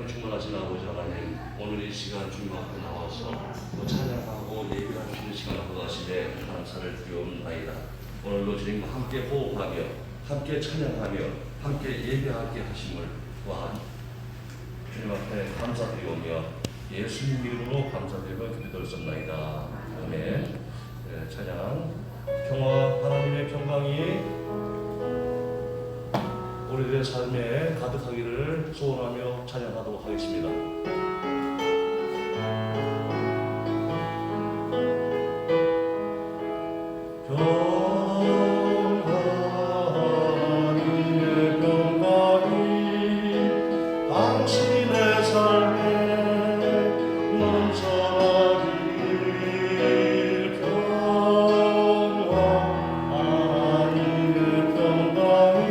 충만하신 아버지 하나님, 오늘 이 시간 주님 앞에 나와서 또 찬양하고 예배할 수 있는 시간을 허락하시되 감사를 드리옵나이다. 오늘도 주님과 함께 호흡하며 함께 찬양하며 함께 예배하게 하심을 또한 주님 앞에 감사드리오며 예수님 이름으로 감사드리고 기도드렸습나이다. 아멘. 찬양 평화 하나님의 평강이 우리들의 삶에 가득하기를 소원하며 찬양하도록 하겠습니다. 하나님의 평강이 당신의 삶에 넘쳐나기를 하나님의 평강이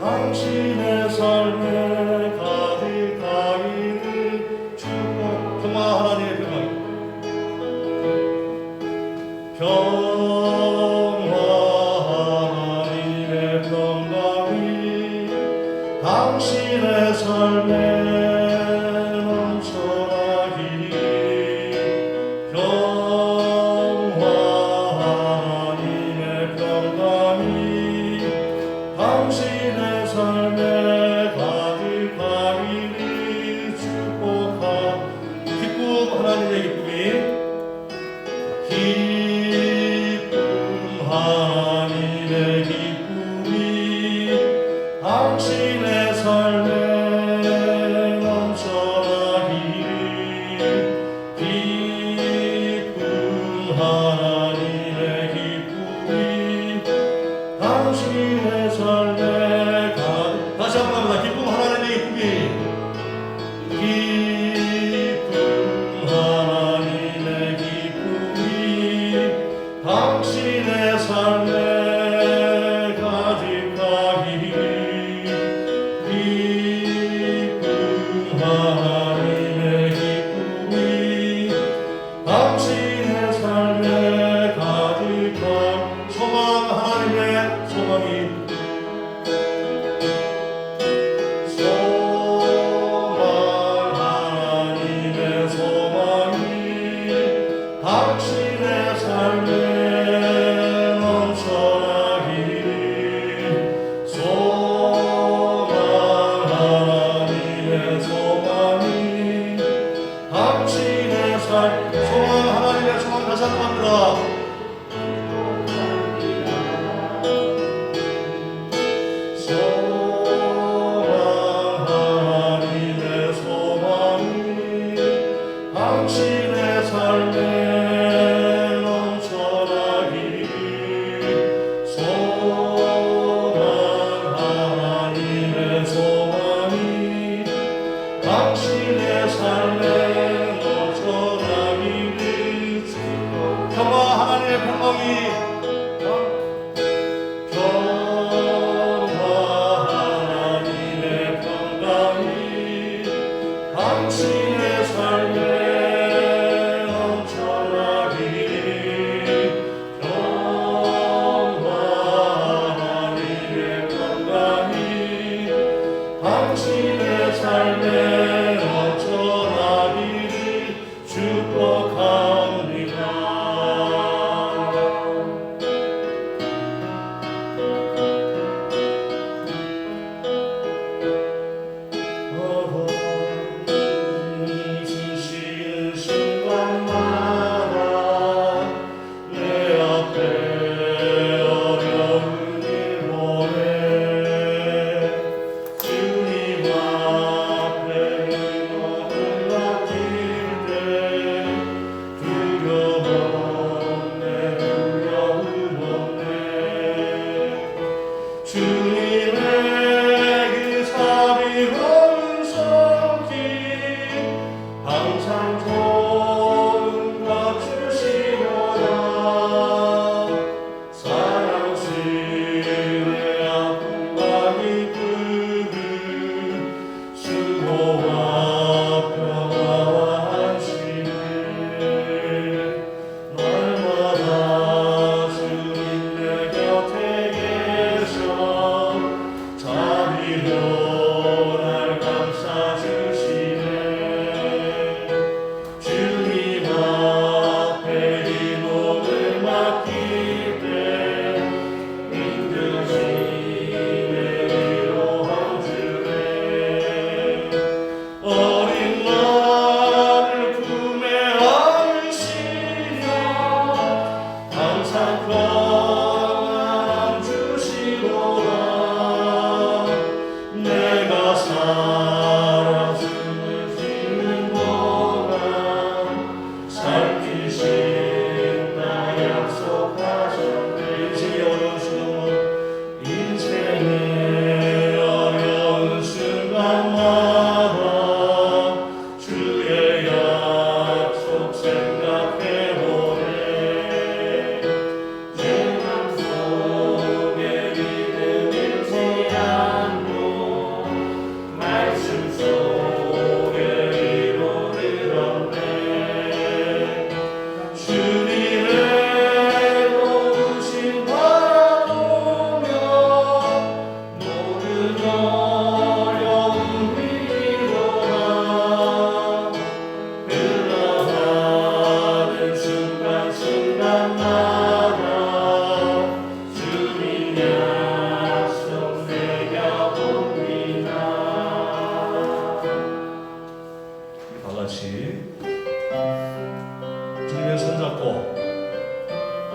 당신의 삶에 가득하기를 축복. 평화 하나님의 평화 하나님의 평강이 당신의 삶에 넘쳐나기를 평화 하나님의 평강이 당신의 삶에 가득하기를 축복하. 기쁨 하나님의 기쁨 하나님의 기쁨이 당신의 삶에 넘쳐나기를 기쁨 하나님의 기쁨이 당신의 삶에 다시 한번 합니다. 기쁨 하나님의 기쁨이 하나님의 기쁨이 당신의 삶에 가득하기를 기쁨 하나님의 기쁨이 당신의 삶에 가득한 소망 하나님의 소망이 당신의 삶에 넘쳐나기를 소망 하나님의 소망이 당신의 삶. 소망 하나님의 소망 다시 한번 합니다. 소망 하나님의 소망이 당신의 삶에 당신의 삶에 넘쳐나기를 평화 하나님의 평강이 평화 하나님의 평강이 당신의 삶에 넘쳐나기를 평화 하나님의 평강이 당신의 삶에 넘쳐나기를 축복합니다. 숨쉬는 순간마다 내 앞에 어려운 일 보내 주님 앞에 능력을 맡길 때 두려움 없네 두려움 없네. 주님의 그 자비로운 손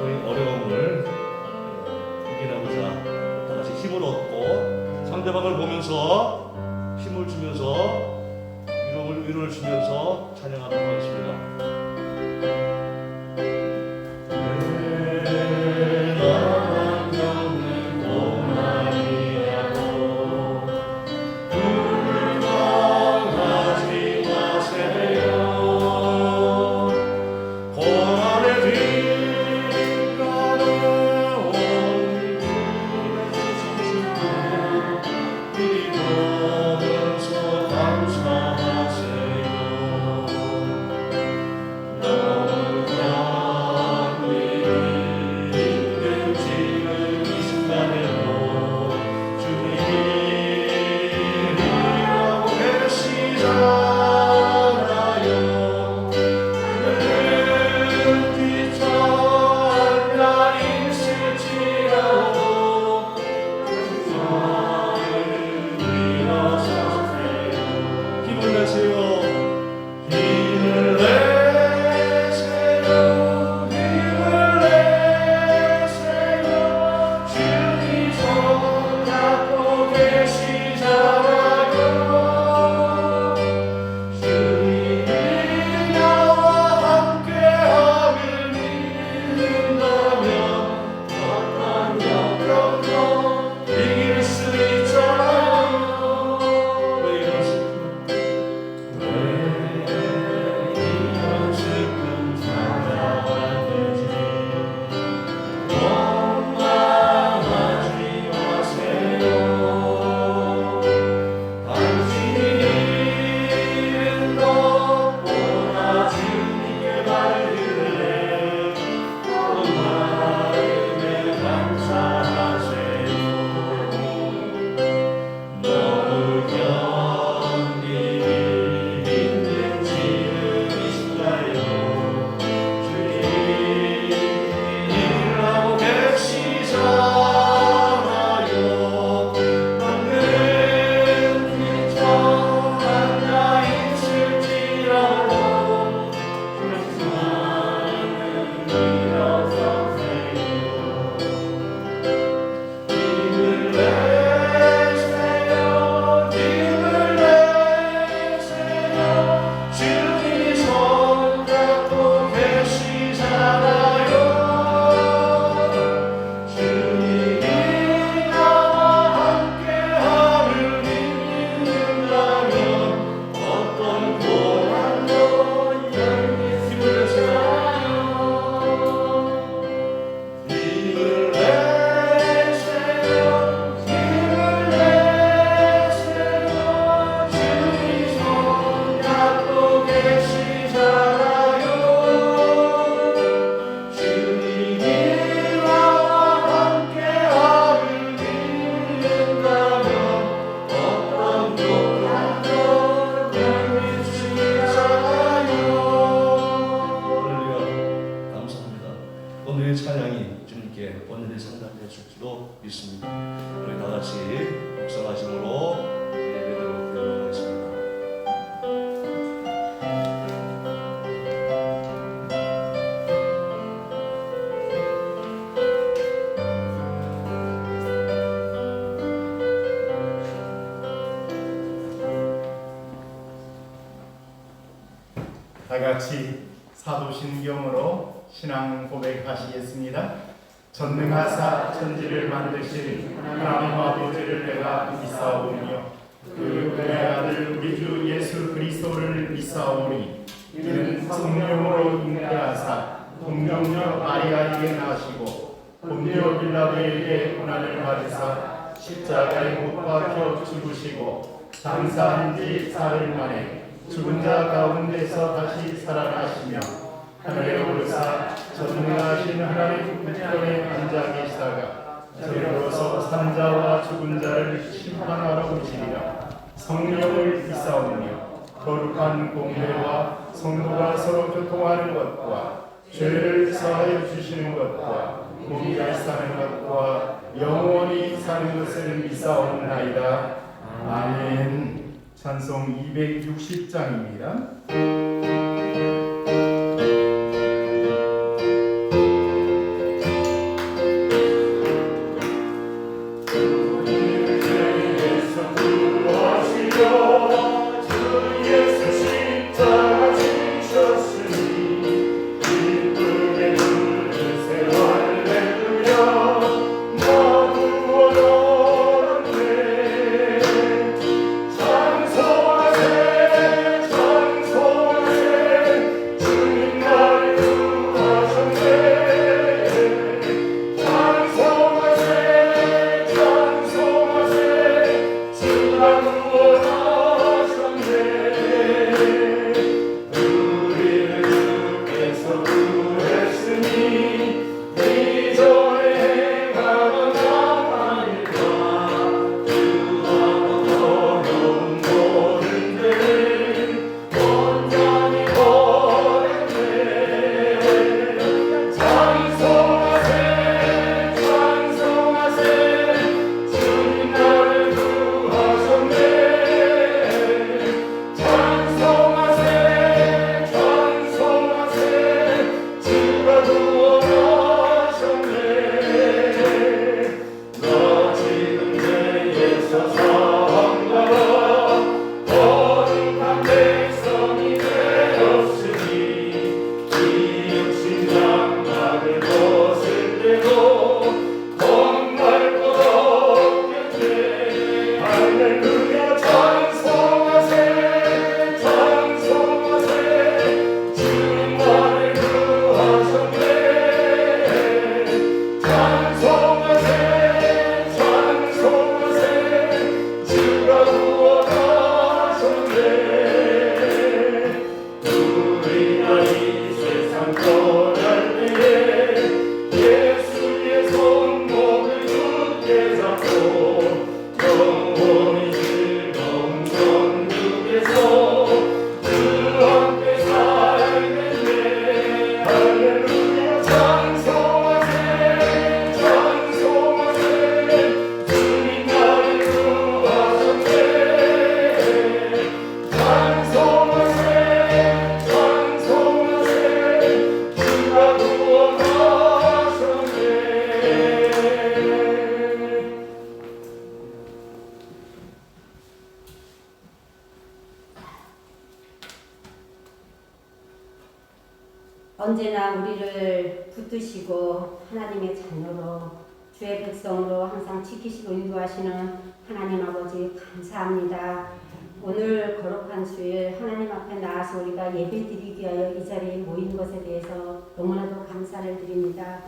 우리 어려움을 이겨내고자 다 같이 힘을 얻고 상대방을 보면서 힘을 주면서 위로를 주면서 찬양하도록 하겠습니다. 오늘의 찬양이 주님께 오늘의 상담해 줄지도 믿습니다. 우리 다 같이 묵상하심으로 예배드리도록 하겠습니다. 다 같이 사도신경으로 신앙 고백하시겠습니다. 전능하사 천지를 만드신 하나님 아버지를 내가 믿사오며 그 그의 아들 우리 주 예수 그리스도를 믿사오니 이는 성령으로 잉태하사 동정녀 마리아에게 나시고 본디오 빌라도에게 고난을 받으사 십자가에 못 박혀 죽으시고 장사한 지 사흘 만에 죽은 자 가운데서 다시 살아나시며 하늘에 오르사 전능하신 하나님 우편에 앉아 계시다가 저리로서 산자와 죽은 자를 심판하러 오시리라. 성령을 믿사오며 거룩한 공회와 성도가 서로 교통하는 것과 죄를 사하여 주시는 것과 공의를 사는 것과 영원히 사는 것을 믿사옵나이다. 아멘. 찬송 260장입니다. 언제나 우리를 붙드시고 하나님의 자녀로 주의 백성으로 항상 지키시고 인도하시는 하나님 아버지 감사합니다. 오늘 거룩한 주일 하나님 앞에 나와서 우리가 예배드리기 위하여 이 자리에 모인 것에 대해서 너무나도 감사를 드립니다.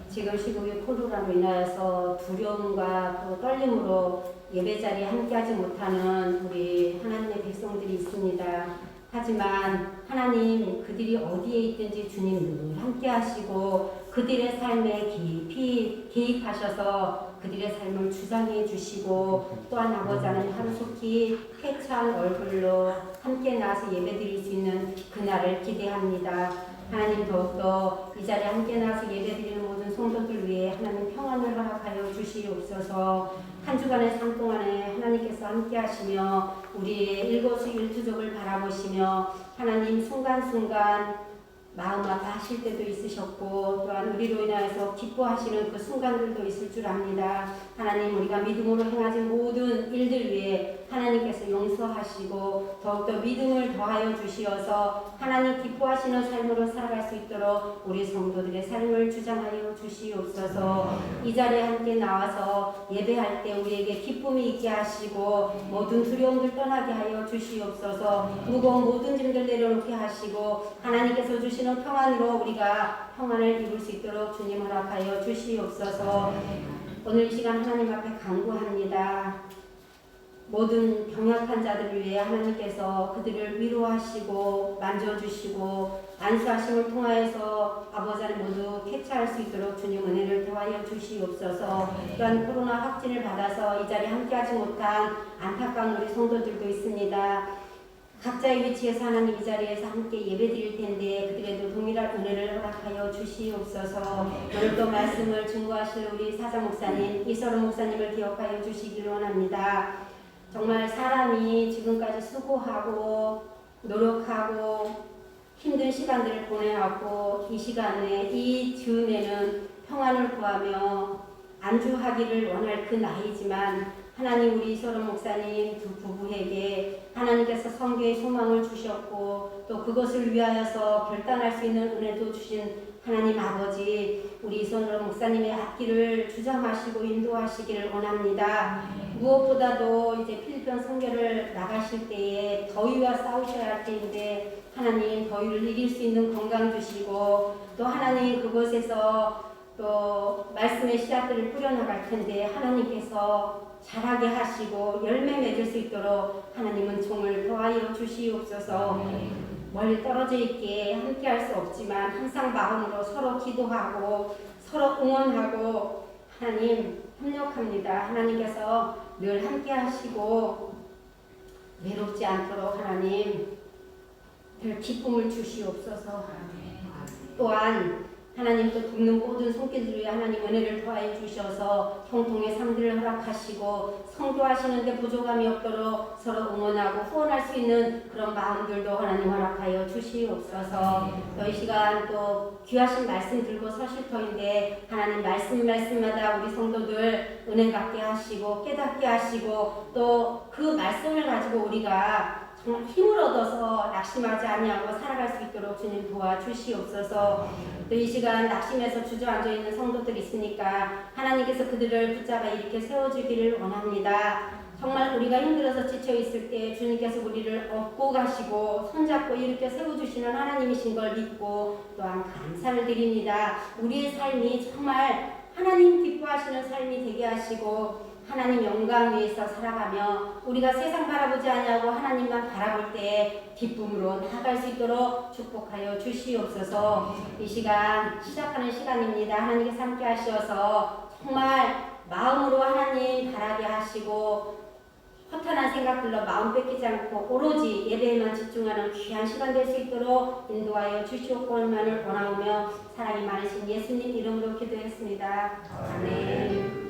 지금 시국의 코로나로 인하여서 두려움과 또 떨림으로 예배 자리에 함께하지 못하는 우리 하나님의 백성들이 있습니다. 하지만 하나님 그들이 어디에 있든지 주님 늘 함께 하시고 그들의 삶에 깊이 개입하셔서 그들의 삶을 주장해 주시고 또한 아버지 하나님 하루속히 쾌차한 얼굴로 함께 나와서 예배드릴 수 있는 그날을 기대합니다. 하나님 더욱더 이 자리에 함께 나와서 예배드리는 모든 성도들 위해 하나님 평안을 허락하여 주시옵소서. 한 주간의 삶 동안에 하나님께서 함께 하시며 우리의 일거수일투족을 바라보시며 하나님 순간순간 마음 아파하실 때도 있으셨고 또한 우리로 인하여서 기뻐하시는 그 순간들도 있을 줄 압니다. 하나님 우리가 믿음으로 행하지 모든 일들 위해 하나님께서 용서하시고 더욱더 믿음을 더하여 주시어서 하나님 기뻐하시는 삶으로 살아갈 수 있도록 우리 성도들의 삶을 주장하여 주시옵소서. 이 자리에 함께 나와서 예배할 때 우리에게 기쁨이 있게 하시고 모든 두려움들 떠나게 하여 주시옵소서. 무거운 모든 짐들 내려놓게 하시고 하나님께서 주시는 평안으로 우리가 평안을 이룰 수 있도록 주님 허락하여 주시옵소서. 오늘 이 시간 하나님 앞에 간구합니다. 모든 병약한 자들을 위해 하나님께서 그들을 위로하시고 만져주시고 안수하심을 통하여서 아버지 하나님 모두 쾌차할 수 있도록 주님 은혜를 더하여 주시옵소서. 또한 코로나 확진을 받아서 이 자리에 함께하지 못한 안타까운 우리 성도들도 있습니다. 각자의 위치에서 하나님 이 자리에서 함께 예배드릴 텐데 그들에도 동일한 은혜를 허락하여 주시옵소서. 오늘 또 말씀을 증거하실 우리 사자 목사님, 이서른 목사님을 기억하여 주시기를 원합니다. 정말 사람이 지금까지 수고하고 노력하고 힘든 시간들을 보내왔고 이 시간에 이 즈음에는 평안을 구하며 안주하기를 원할 그 나이지만 하나님 우리 이서른 목사님 두 부부에게 하나님께서 성교의 소망을 주셨고 또 그것을 위하여서 결단할 수 있는 은혜도 주신 하나님 아버지 우리 이서른 목사님의 앞길을 주장하시고 인도하시기를 원합니다. 무엇보다도 이제 필리핀 선교를 나가실 때에 더위와 싸우셔야 할 때인데 하나님 더위를 이길 수 있는 건강 주시고 또 하나님 그곳에서 또 말씀의 씨앗들을 뿌려나갈 텐데 하나님께서 자라게 하시고 열매 맺을 수 있도록 하나님은 종을 도와여 주시옵소서. 멀리 떨어져 있기에 함께 할 수 없지만 항상 마음으로 서로 기도하고 서로 응원하고 하나님 협력합니다. 하나님께서 늘 함께 하시고 외롭지 않도록 하나님 늘 기쁨을 주시옵소서. 또한 하나님 또 돕는 모든 손길들 위해 하나님 은혜를 더하여 주셔서 형통의 삶들을 허락하시고 성도하시는데 부족함이 없도록 서로 응원하고 후원할 수 있는 그런 마음들도 하나님 허락하여 주시옵소서. 또 이 시간 또 귀하신 말씀 들고 서실 터인데 하나님 말씀마다 우리 성도들 은혜 갖게 하시고 깨닫게 하시고 또 그 말씀을 가지고 우리가 정말 힘을 얻어서 낙심하지 아니하고 살아갈 수 있도록 주님 도와주시옵소서. 또 이 시간 낙심해서 주저앉아 있는 성도들이 있으니까 하나님께서 그들을 붙잡아 이렇게 세워주기를 원합니다. 정말 우리가 힘들어서 지쳐 있을 때 주님께서 우리를 업고 가시고 손잡고 이렇게 세워주시는 하나님이신 걸 믿고 또한 감사를 드립니다. 우리의 삶이 정말 하나님 기뻐하시는 삶이 되게 하시고 하나님 영광 위에서 살아가며 우리가 세상 바라보지 아니하고 하나님만 바라볼 때 기쁨으로 나아갈 수 있도록 축복하여 주시옵소서. 이 시간 시작하는 시간입니다. 하나님께서 함께 하셔서 정말 마음으로 하나님 바라게 하시고 허탄한 생각들로 마음 뺏기지 않고 오로지 예배에만 집중하는 귀한 시간 될 수 있도록 인도하여 주시옵고만을 원하오며 사랑이 많으신 예수님 이름으로 기도했습니다. 아멘.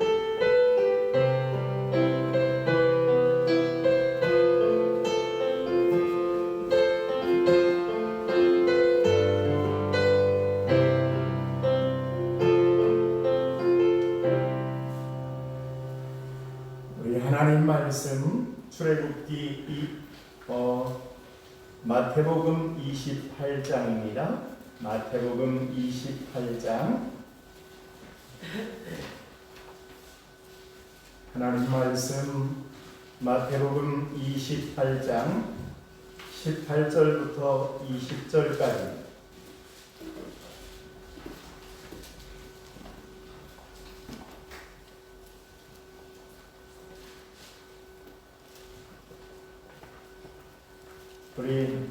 하나님 말씀 출애굽기 마태복음 28장입니다. 마태복음 28장 하나님 말씀 마태복음 28장 18절부터 20절까지 우리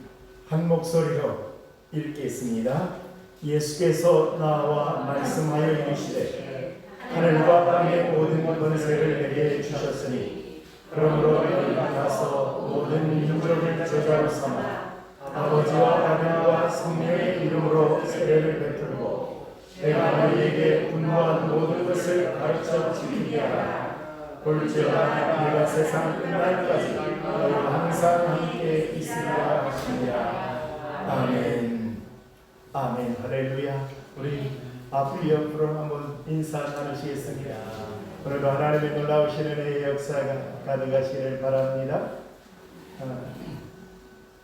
한 목소리로 읽겠습니다. 예수께서 나와 말씀하여 이르시되 하늘과 땅의 모든 권세를 내게 주셨으니 그러므로 너희가 가서 모든 민족을 제자로 삼아 아버지와 아들과 성령의 이름으로 세례를 베풀고 내가 너희에게 분부한 모든 것을 가르쳐 지키게 하라. 볼지어다 내가 세상 끝날까지 너희와 항상 함께 있으리라 하시니라. 아멘. 아멘. 할렐루야. 우리 앞으로 옆으로 한번 인사 나누시겠습니다. 오늘도 하나님의 놀라우신 은혜의 역사가 가득하시기를 바랍니다.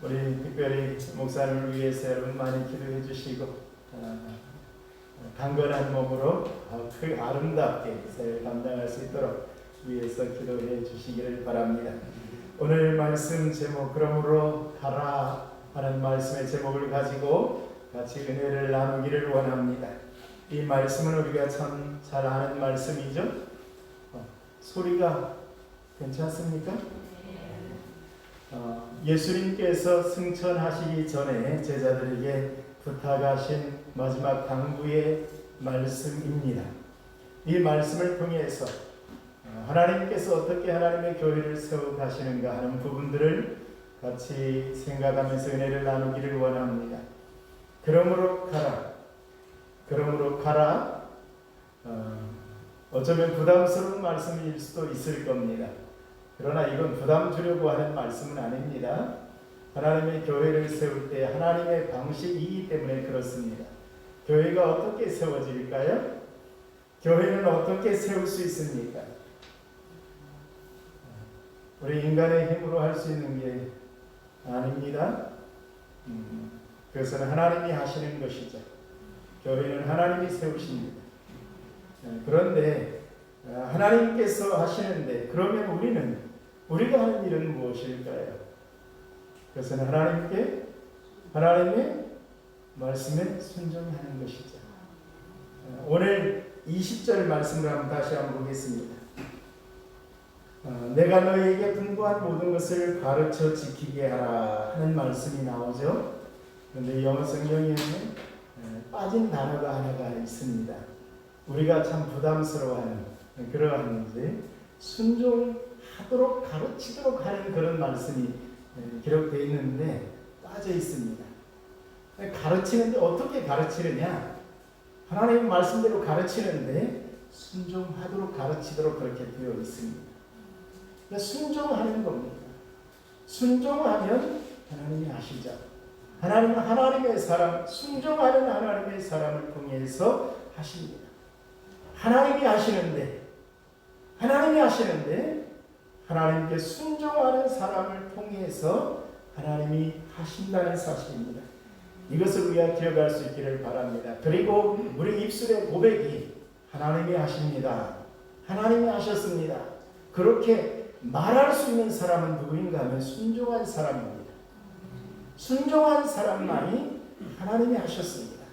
우리 특별히 목사님을 위해서 여러분 많이 기도해 주시고 강건한 몸으로 그 아름답게 사역을 감당할 수 있도록 위해서 기도해 주시기를 바랍니다. 오늘 말씀 제목 그러므로 가라 하는 말씀의 제목을 가지고 같이 은혜를 나누기를 원합니다. 이 말씀은 우리가 참 잘 아는 말씀이죠. 소리가 괜찮습니까? 예수님께서 승천하시기 전에 제자들에게 부탁하신 마지막 당부의 말씀입니다. 이 말씀을 통해서 하나님께서 어떻게 하나님의 교회를 세워가시는가 하는 부분들을 같이 생각하면서 은혜를 나누기를 원합니다. 그러므로 가라. 그러므로 가라. 어쩌면 부담스러운 말씀일 수도 있을 겁니다. 그러나 이건 부담 주려고 하는 말씀은 아닙니다. 하나님의 교회를 세울 때 하나님의 방식이기 때문에 그렇습니다. 교회가 어떻게 세워질까요? 교회는 어떻게 세울 수 있습니까? 우리 인간의 힘으로 할 수 있는 게 아닙니다. 그것은 하나님이 하시는 것이죠. 교회는 하나님이 세우십니다. 그런데 하나님께서 하시는데 그러면 우리가 하는 일은 무엇일까요? 그것은 하나님의 말씀에 순종하는 것이죠. 오늘 20절 말씀을 다시 한번 보겠습니다. 내가 너희에게 분부한 모든 것을 가르쳐 지키게 하라 하는 말씀이 나오죠. 그런데 영어 성경에는 빠진 단어가 하나가 있습니다. 우리가 참 부담스러워하는 그러한 순종하도록 가르치도록 하는 그런 말씀이 기록되어 있는데 빠져 있습니다. 가르치는데 어떻게 가르치느냐? 하나님의 말씀대로 가르치는데 순종하도록 가르치도록 그렇게 되어 있습니다. 순종하는 겁니다. 순종하면 하나님이 하시죠. 하나님은 하나님의 사람, 순종하는 하나님의 사람을 통해서 하십니다. 하나님이 하시는데 하나님께 순종하는 사람을 통해서 하나님이 하신다는 사실입니다. 이것을 우리가 기억할 수 있기를 바랍니다. 그리고 우리 입술의 고백이 하나님이 하십니다. 하나님이 하셨습니다. 그렇게 말할 수 있는 사람은 누구인가 하면 순종한 사람입니다. 순종한 사람만이 하나님이 하셨습니다.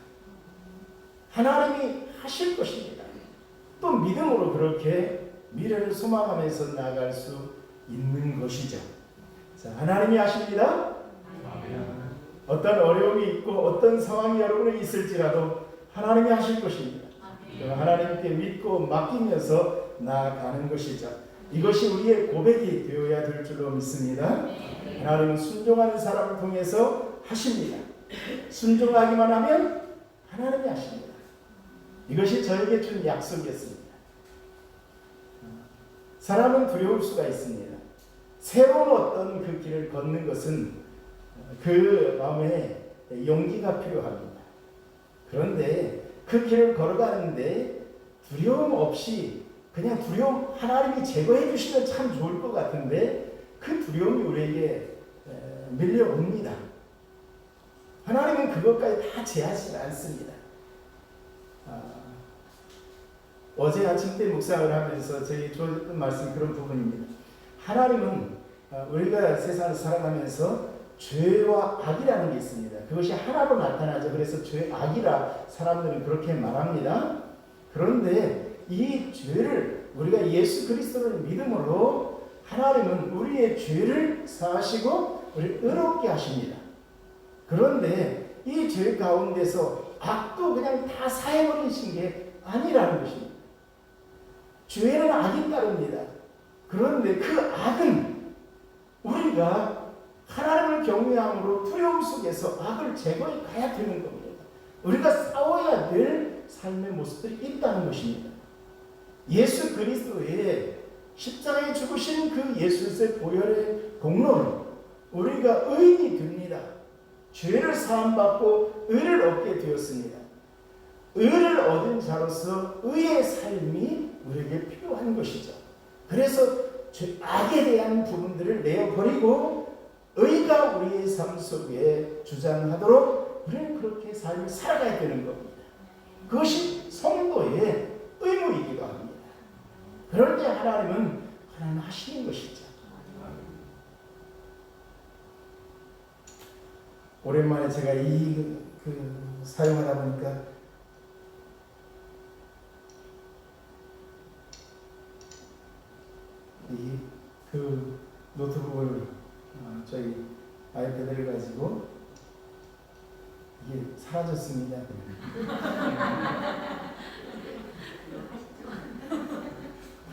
하나님이 하실 것입니다. 또 믿음으로 그렇게 미래를 소망하면서 나아갈 수 있는 것이죠. 자, 하나님이 하십니다. 어떤 어려움이 있고 어떤 상황이 여러분에 있을지라도 하나님이 하실 것입니다. 하나님께 믿고 맡기면서 나아가는 것이죠. 이것이 우리의 고백이 되어야 될 줄로 믿습니다. 하나님은 순종하는 사람을 통해서 하십니다. 순종하기만 하면 하나님이 하십니다. 이것이 저에게 준 약속이었습니다. 사람은 두려울 수가 있습니다. 새로운 어떤 그 길을 걷는 것은 그 마음에 용기가 필요합니다. 그런데 그 길을 걸어가는데 두려움 없이 그냥 두려움 하나님이 제거해 주시면 참 좋을 것 같은데 그 두려움이 우리에게 밀려옵니다. 하나님은 그것까지 다 제하지 않습니다. 어제 아침 때 묵상을 하면서 저희 주어졌던 말씀이 그런 부분입니다. 하나님은 우리가 세상을 살아가면서 죄와 악이라는 게 있습니다. 그것이 하나로 나타나죠. 그래서 죄, 악이라 사람들은 그렇게 말합니다. 그런데 이 죄를 우리가 예수 그리스도를 믿음으로 하나님은 우리의 죄를 사하시고 우리를 의롭게 하십니다. 그런데 이 죄 가운데서 악도 그냥 다 사해버리신 게 아니라는 것입니다. 죄는 악이 따릅니다. 그런데 그 악은 우리가 하나님을 경외함으로 두려움 속에서 악을 제거해 가야 되는 겁니다. 우리가 싸워야 될 삶의 모습들이 있다는 것입니다. 예수 그리스도의 십자가에 죽으신 그 예수의 보혈의 공로는 우리가 의인이 됩니다. 죄를 사함받고 의를 얻게 되었습니다. 의를 얻은 자로서 의의 삶이 우리에게 필요한 것이죠. 그래서 악에 대한 부분들을 내어버리고 의가 우리의 삶 속에 주장하도록 우리는 그렇게 삶을 살아가야 되는 겁니다. 그것이 성도의 의무이기도 합니다. 그럴 때 하나님은 하나님 하시는 것이죠. 오랜만에 제가 사용하다 보니까 노트북을 저희 아이패드를 가지고 이게 사라졌습니다.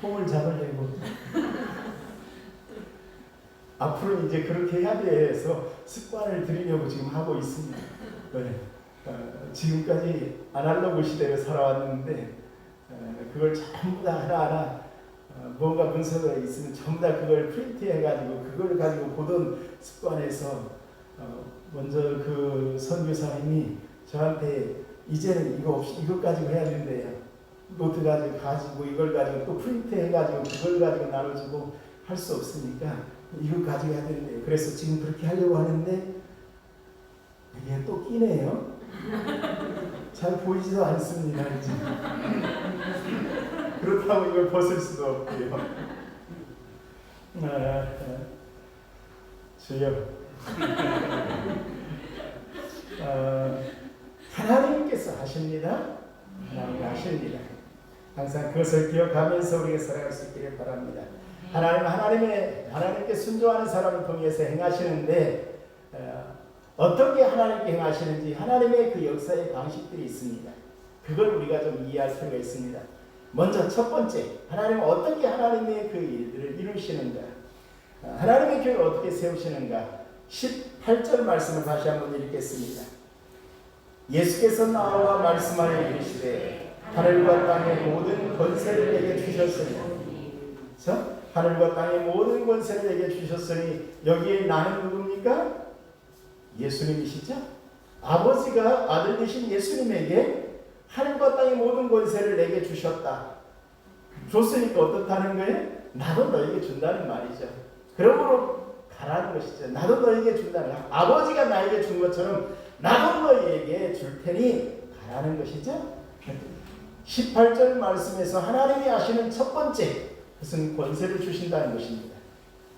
폼을 잡으려고 앞으로 이제 그렇게 해야 돼서 습관을 들이려고 지금 하고 있습니다. 네. 지금까지 아날로그 시대를 살아왔는데 그걸 전부 다 하나하나 뭔가 문서가 있으면 전부 다 그걸 프린트해가지고 그걸 가지고 보던 습관에서 먼저 그 선교사님이 저한테 이제는 이거 없이 이것 가지고 해야 된대요. 노트 가지고 이걸 가지고 또 프린트해가지고 그걸 가지고 나눠주고 할 수 없으니까 이거 가지고 해야 되는데요. 그래서 지금 그렇게 하려고 하는데 이게 또 끼네요. 잘 보이지도 않습니다. 이제. 그렇다고 이걸 벗을 수도 없고요. 주여. 하나님께서 하십니다. 하나님 하십니다. 항상 그것을 기억하면서 우리가 살아갈 수 있기를 바랍니다. 하나님께 순종하는 사람을 통해서 행하시는데 어떻게 하나님께 행하시는지 하나님의 그 역사의 방식들이 있습니다. 그걸 우리가 좀 이해할 필요가 있습니다. 먼저 첫 번째, 하나님은 어떻게 하나님의 그 일들을 이루시는가? 하나님의 교회를 어떻게 세우시는가? 18절 말씀을 다시 한번 읽겠습니다. 예수께서 나와 말씀하여 이르시되 하늘과 땅의 모든 권세를 내게 주셨으니 하늘과 땅의 모든 권세를 내게 주셨으니 여기에 나는 누굽니까? 예수님이시죠? 아버지가 아들 되신 예수님에게 하늘과 땅의 모든 권세를 내게 주셨다. 줬으니까 어떻다는 거예요? 나도 너에게 준다는 말이죠. 그러므로 가라는 것이죠. 나도 너에게 준다는 거예요. 아버지가 나에게 준 것처럼 나도 너에게 줄 테니 가라는 것이죠. 18절 말씀에서 하나님이 하시는 첫 번째 그것은 권세를 주신다는 것입니다.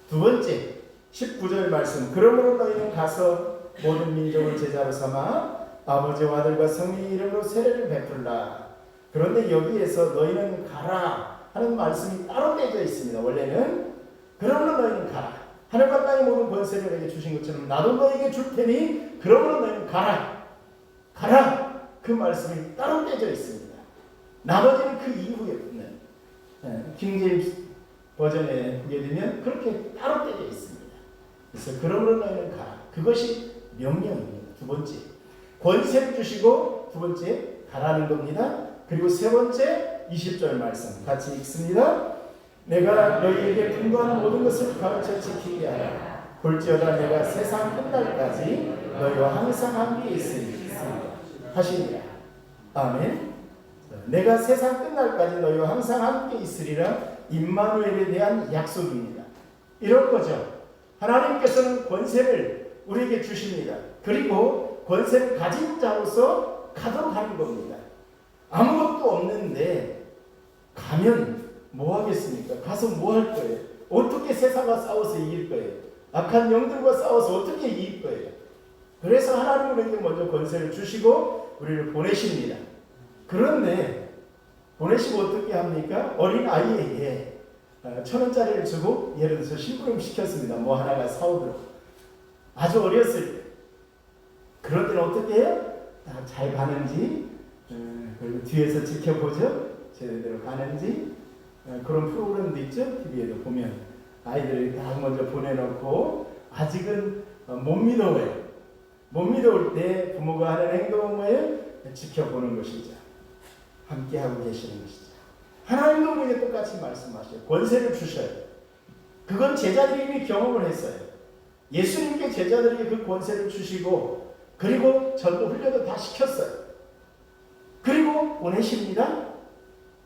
두 번째 19절 말씀 그러므로 너희는 가서 모든 민족을 제자로 삼아 아버지와 아들과 성령의 이름으로 세례를 베풀라. 그런데 여기에서 너희는 가라 하는 말씀이 따로 떼져 있습니다. 원래는 그러므로 너희는 가라. 하늘과 땅의 모든 권세를 내게 주신 것처럼 나도 너에게 줄 테니 그러므로 너희는 가라. 가라. 그 말씀이 따로 떼져 있습니다. 나머지는 그 이후에 있는 킹제임스 버전에 보게 되면 그렇게 따로 떼져 있습니다. 그래서 그러므로 너희는 가라. 그것이 명령입니다. 두 번째 권세를 주시고 두 번째 가라는 겁니다. 그리고 세 번째 20절 말씀 같이 읽습니다. 내가 너희에게 분부하는 모든 것을 가르쳐 지키게 하라. 볼지어다 내가 세상 끝날까지 너희와 항상 함께 있으리라 하시니라. 아멘. 내가 세상 끝날까지 너희와 항상 함께 있으리라. 임마누엘에 대한 약속입니다. 이런 거죠. 하나님께서는 권세를 우리에게 주십니다. 그리고 권세를 가진 자로서 가도록 하는 겁니다. 아무것도 없는데 가면 뭐 하겠습니까? 가서 뭐 할 거예요? 어떻게 세상과 싸워서 이길 거예요? 악한 영들과 싸워서 어떻게 이길 거예요? 그래서 하나님은 우리에게 먼저 권세를 주시고 우리를 보내십니다. 그런데 보내시고 어떻게 합니까? 어린 아이에게 1,000원짜리를 주고 예를 들어서 심부름 시켰습니다. 뭐 하나가 사오도록. 아주 어렸을 때. 그럴 때는 어떻게 해요? 잘 가는지 그리고 뒤에서 지켜보죠. 제대로 가는지 그런 프로그램도 있죠. TV에도 보면 아이들을 다 먼저 보내놓고 아직은 못 믿어요. 못 믿어올 때 부모가 하는 행동은 뭐예요? 지켜보는 것이죠. 함께하고 계시는 것이죠. 하나님도 우리에게 똑같이 말씀하셔요. 권세를 주셔요. 그건 제자들이 이미 경험을 했어요. 예수님께 제자들에게 그 권세를 주시고 그리고 전도 훈련도 다 시켰어요. 그리고 보내십니다.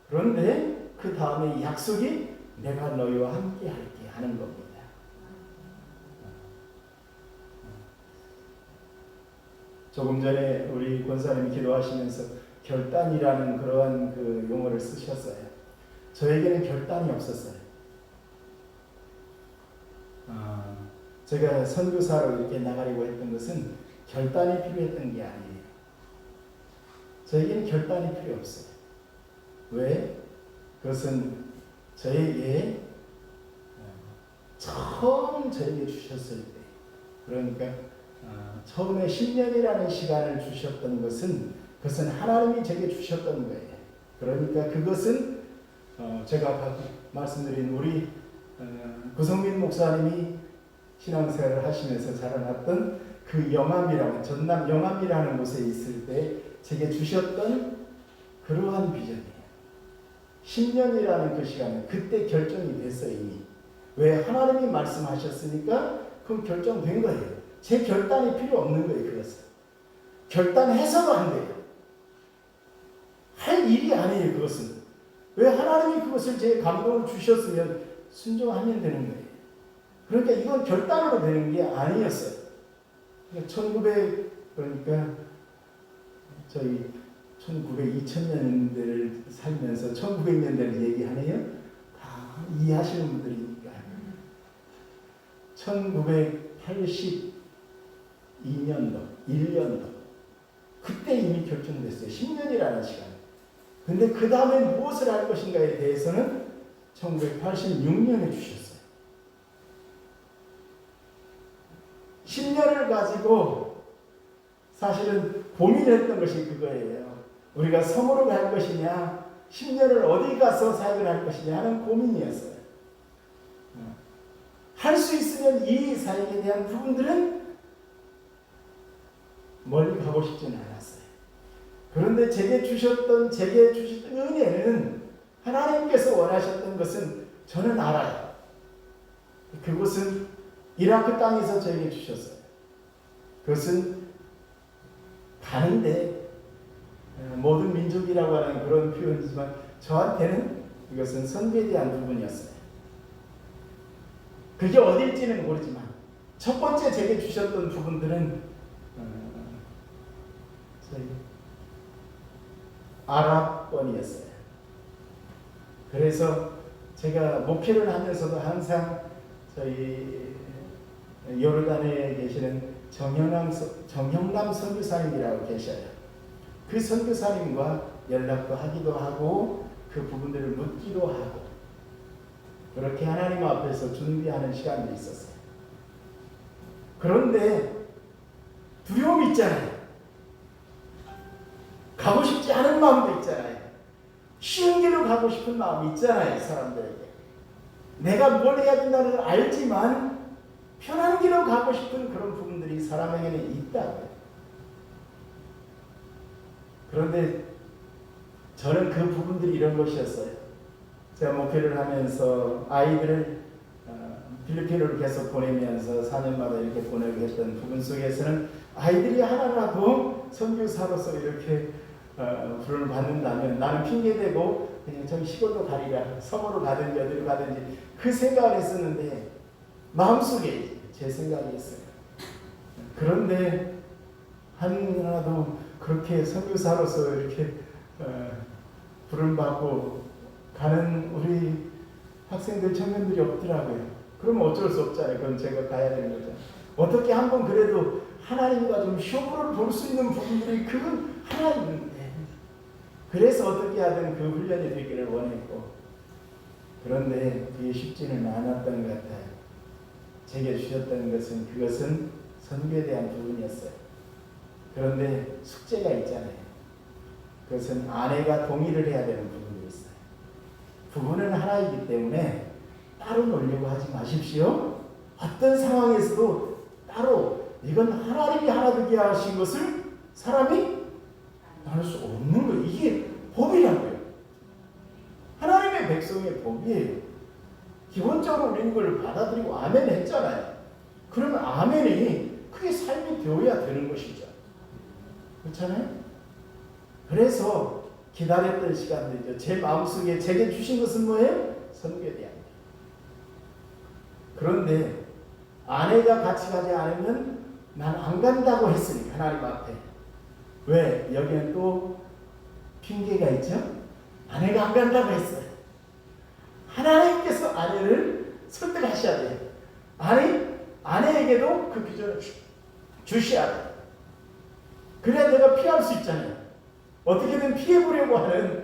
그런데 그 다음에 약속이 내가 너희와 함께 할게 하는 겁니다. 조금 전에 우리 권사님이 기도하시면서 결단이라는 그러한 그 용어를 쓰셨어요. 저에게는 결단이 없었어요. 제가 선교사로 이렇게 나가려고 했던 것은 결단이 필요했던 게 아니에요. 저에게는 결단이 필요 없어요. 왜? 그것은 저에게 처음 저에게 주셨을 때, 그러니까 처음에 10년이라는 시간을 주셨던 것은 그것은 하나님이 제게 주셨던 거예요. 그러니까 그것은 제가 아까 말씀드린 우리 구성민 목사님이 신앙생활을 하시면서 자라났던 그 영암이라는 전남 영암이라는 곳에 있을 때 제게 주셨던 그러한 비전이에요. 10년이라는 그 시간은 그때 결정이 됐어요. 이미. 왜? 하나님이 말씀하셨으니까 그럼 결정된 거예요. 제 결단이 필요 없는 거예요. 그것은. 결단해서도 안 돼요. 할 일이 아니에요. 그것은. 왜? 하나님이 그것을 제 감동을 주셨으면 순종하면 되는 거예요. 그러니까 이건 결단으로 되는 게 아니었어요. 그러니까 저희 2000년대를 살면서 1900년대를 얘기하네요. 다 이해하시는 분들이니까. 1982년도, 1년도. 그때 이미 결정됐어요. 10년이라는 시간. 근데 그 다음에 무엇을 할 것인가에 대해서는 1986년에 주셨어요. 10년을 가지고 사실은 고민했던 것이 그거예요. 우리가 섬으로 갈 것이냐, 10년을 어디 가서 사역을 할 것이냐 하는 고민이었어요. 할 수 있으면 이 사역에 대한 부분들은 멀리 가고 싶지는 않았어요. 그런데 제게 주셨던 은혜는 하나님께서 원하셨던 것은 저는 알아요. 그것은 이라크 땅에서 저에게 주셨어요. 그것은 가는데 모든 민족이라고 하는 그런 표현이지만 저한테는 이것은 선교에 대한 부분이었어요. 그게 어딜지는 모르지만 첫 번째 제게 주셨던 부분들은 저희 아랍권이었어요. 그래서 제가 목회를 하면서도 항상 저희 요르단에 계시는 정형남 선교사님이라고 계셔요. 그 선교사님과 연락도 하기도 하고 그 부분들을 묻기도 하고 그렇게 하나님 앞에서 준비하는 시간도 있었어요. 그런데 두려움이 있잖아요. 가고 싶지 않은 마음도 있잖아요. 쉬운 길로 가고 싶은 마음이 있잖아요. 사람들에게. 내가 뭘 해야 된다는 걸 알지만 편한 길로 가고 싶은 그런 부분들이 사람에게는 있다고요. 그런데 저는 그 부분들이 이런 것이었어요. 제가 목회를 하면서 아이들을 필리핀으로 계속 보내면서 4년마다 이렇게 보내고 했던 부분 속에서는 아이들이 하나라도 선교사로서 이렇게 부름을 받는다면 나는 핑계대고 그냥 저기 시골로 가리라, 섬으로 가든지 어디로 가든지 그 생각을 했었는데 마음속에 제 생각이 있어요. 그런데 하나도 그렇게 선교사로서 이렇게 부름받고 가는 우리 학생들, 청년들이 없더라고요. 그러면 어쩔 수 없잖아요. 그건 제가 가야 되는 거죠. 어떻게 한번 그래도 하나님과 좀 쇼부를 볼 수 있는 부분들이 그건 하나님인데, 그래서 어떻게 하든 그 훈련이 되기를 원했고, 그런데 그게 쉽지는 않았던 것 같아요. 제게 주셨던 것은 그것은 선교에 대한 부분이었어요. 그런데 숙제가 있잖아요. 그것은 아내가 동의를 해야 되는 부분이 있어요. 부부는 하나이기 때문에 따로 놀려고 하지 마십시오. 어떤 상황에서도 따로 이건 하나님이 하나 되게 하신 것을 사람이 나눌 수 없는 거예요. 이게 법이라고요. 하나님의 백성의 법이에요. 기본적으로 우리는 그걸 받아들이고 아멘 했잖아요. 그러면 아멘이 그게 삶이 되어야 되는 것이죠. 그렇잖아요? 그래서 기다렸던 시간들이죠. 제 마음속에 제게 주신 것은 뭐예요? 선교에 대한 것. 그런데 아내가 같이 가지 않으면 난 안 간다고 했으니까 하나님 앞에. 왜? 여기는 또 핑계가 있죠? 아내가 안 간다고 했어요. 하나님께서 아내를 설득하셔야 돼요. 아내에게도 그 비전을 주셔야 돼요. 그래야 내가 피할 수 있잖아요. 어떻게든 피해보려고 하는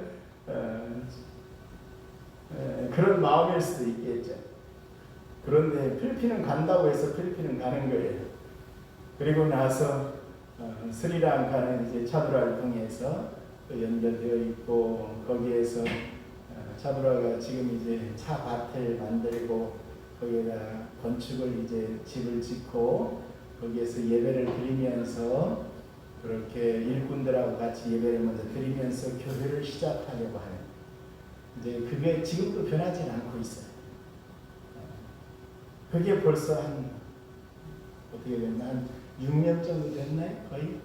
그런 마음일 수도 있겠죠. 그런데 필리핀은 간다고 해서 필리핀은 가는 거예요. 그리고 나서 스리랑카는 이제 차두라를 통해서 또 연결되어 있고, 거기에서 차두라가 지금 이제 차밭을 만들고 거기에다 건축을 이제 집을 짓고 거기에서 예배를 드리면서 그렇게 일꾼들하고 같이 예배를 먼저 드리면서 교회를 시작하려고 하는, 이제 그게 지금도 변하지 않고 있어요. 그게 벌써 한 어떻게 됐나, 한 6년 정도 됐나요? 거의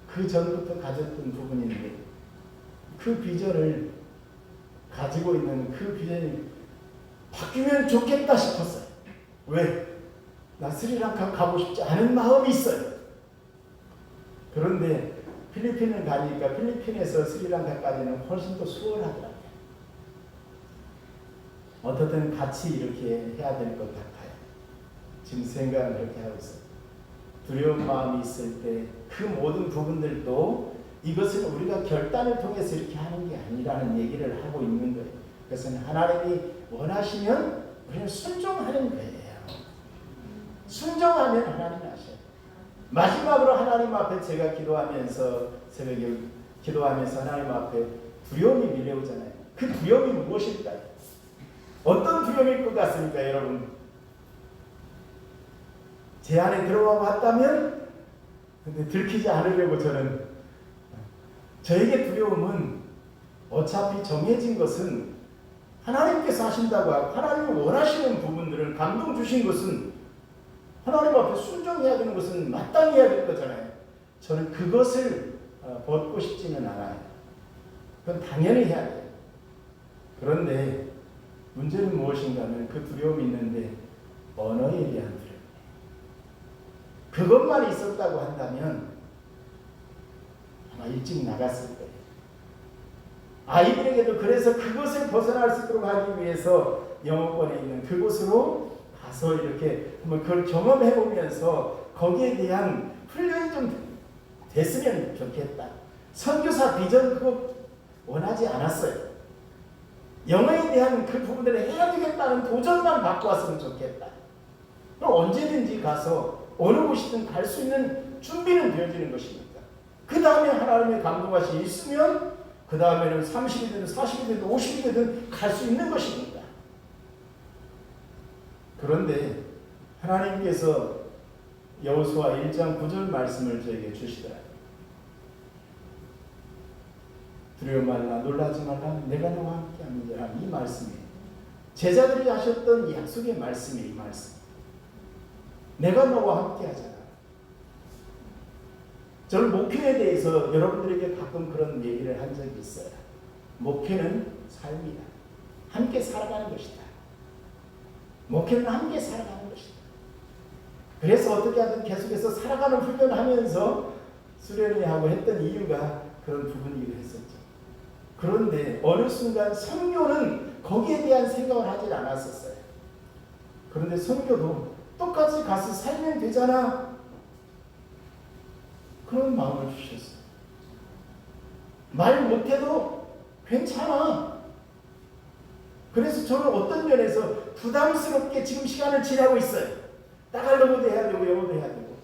그 전부터 가졌던 부분인데, 그 비전을 가지고 있는 그 비전이 바뀌면 좋겠다 싶었어요. 왜? 나 스리랑카 가고 싶지 않은 마음이 있어요. 그런데 필리핀을 가니까 필리핀에서 스리랑카까지는 훨씬 더 수월하더라고요. 어떻든 같이 이렇게 해야 될 것 같아요. 지금 생각을 그렇게 하고 있어요. 두려운 마음이 있을 때 그 모든 부분들도 이것은 우리가 결단을 통해서 이렇게 하는 게 아니라는 얘기를 하고 있는 거예요. 그것은 하나님이 원하시면 우리는 순종하는 거예요. 순종하면 하나님이 하셔요. 마지막으로 하나님 앞에 제가 기도하면서, 새벽에 기도하면서 하나님 앞에 두려움이 밀려오잖아요. 그 두려움이 무엇일까요? 어떤 두려움일 것 같습니까, 여러분? 제 안에 들어와 봤다면, 근데 들키지 않으려고 저에게 두려움은 어차피 정해진 것은 하나님께서 하신다고 하고, 하나님이 원하시는 부분들을 감동 주신 것은 하나님 앞에 순종해야 되는 것은 마땅히 해야 될 거잖아요. 저는 그것을 벗고 싶지는 않아요. 그건 당연히 해야 돼요. 그런데 문제는 무엇인가 하면 그 두려움이 있는데 언어에 대한 두려움. 그것만 있었다고 한다면 아마 일찍 나갔을 거예요. 아이들에게도 그래서 그것을 벗어날 수 있도록 하기 위해서 영어권에 있는 그곳으로 가서 이렇게 한번 그걸 경험해 보면서 거기에 대한 훈련이 좀 됐으면 좋겠다. 선교사 비전 그거 원하지 않았어요. 영어에 대한 그 부분들을 해야 되겠다는 도전만 갖고 왔으면 좋겠다. 그럼 언제든지 가서 어느 곳이든 갈 수 있는 준비는 되어지는 것입니다. 그 다음에 하나님의 감동하심이 있으면 그 다음에는 30이 되든 40이 되든 50이 되든 갈 수 있는 것입니다. 그런데 하나님께서 여호수아 1장 9절 말씀을 저에게 주시더라고요. 두려워 말라, 놀라지 말라, 내가 너와 함께 합니다. 이 말씀이 제자들이 하셨던 약속의 말씀이 이 말씀. 내가 너와 함께 하잖아. 저는 목회에 대해서 여러분들에게 가끔 그런 얘기를 한 적이 있어요. 목회는 삶이다. 함께 살아가는 것이다. 목회는 함께 살아가는 것이다. 그래서 어떻게 하든 계속해서 살아가는 훈련을 하면서 수련회 하고 했던 이유가 그런 부분이기도 했었죠. 그런데 어느 순간 선교는 거기에 대한 생각을 하질 않았었어요. 그런데 선교도 똑같이 가서 살면 되잖아. 그런 마음을 주셨어요. 말 못해도 괜찮아. 그래서 저는 어떤 면에서 부담스럽게 지금 시간을 지나고 있어요. 따갈로그도 해야 되고 영어도 해야 되고.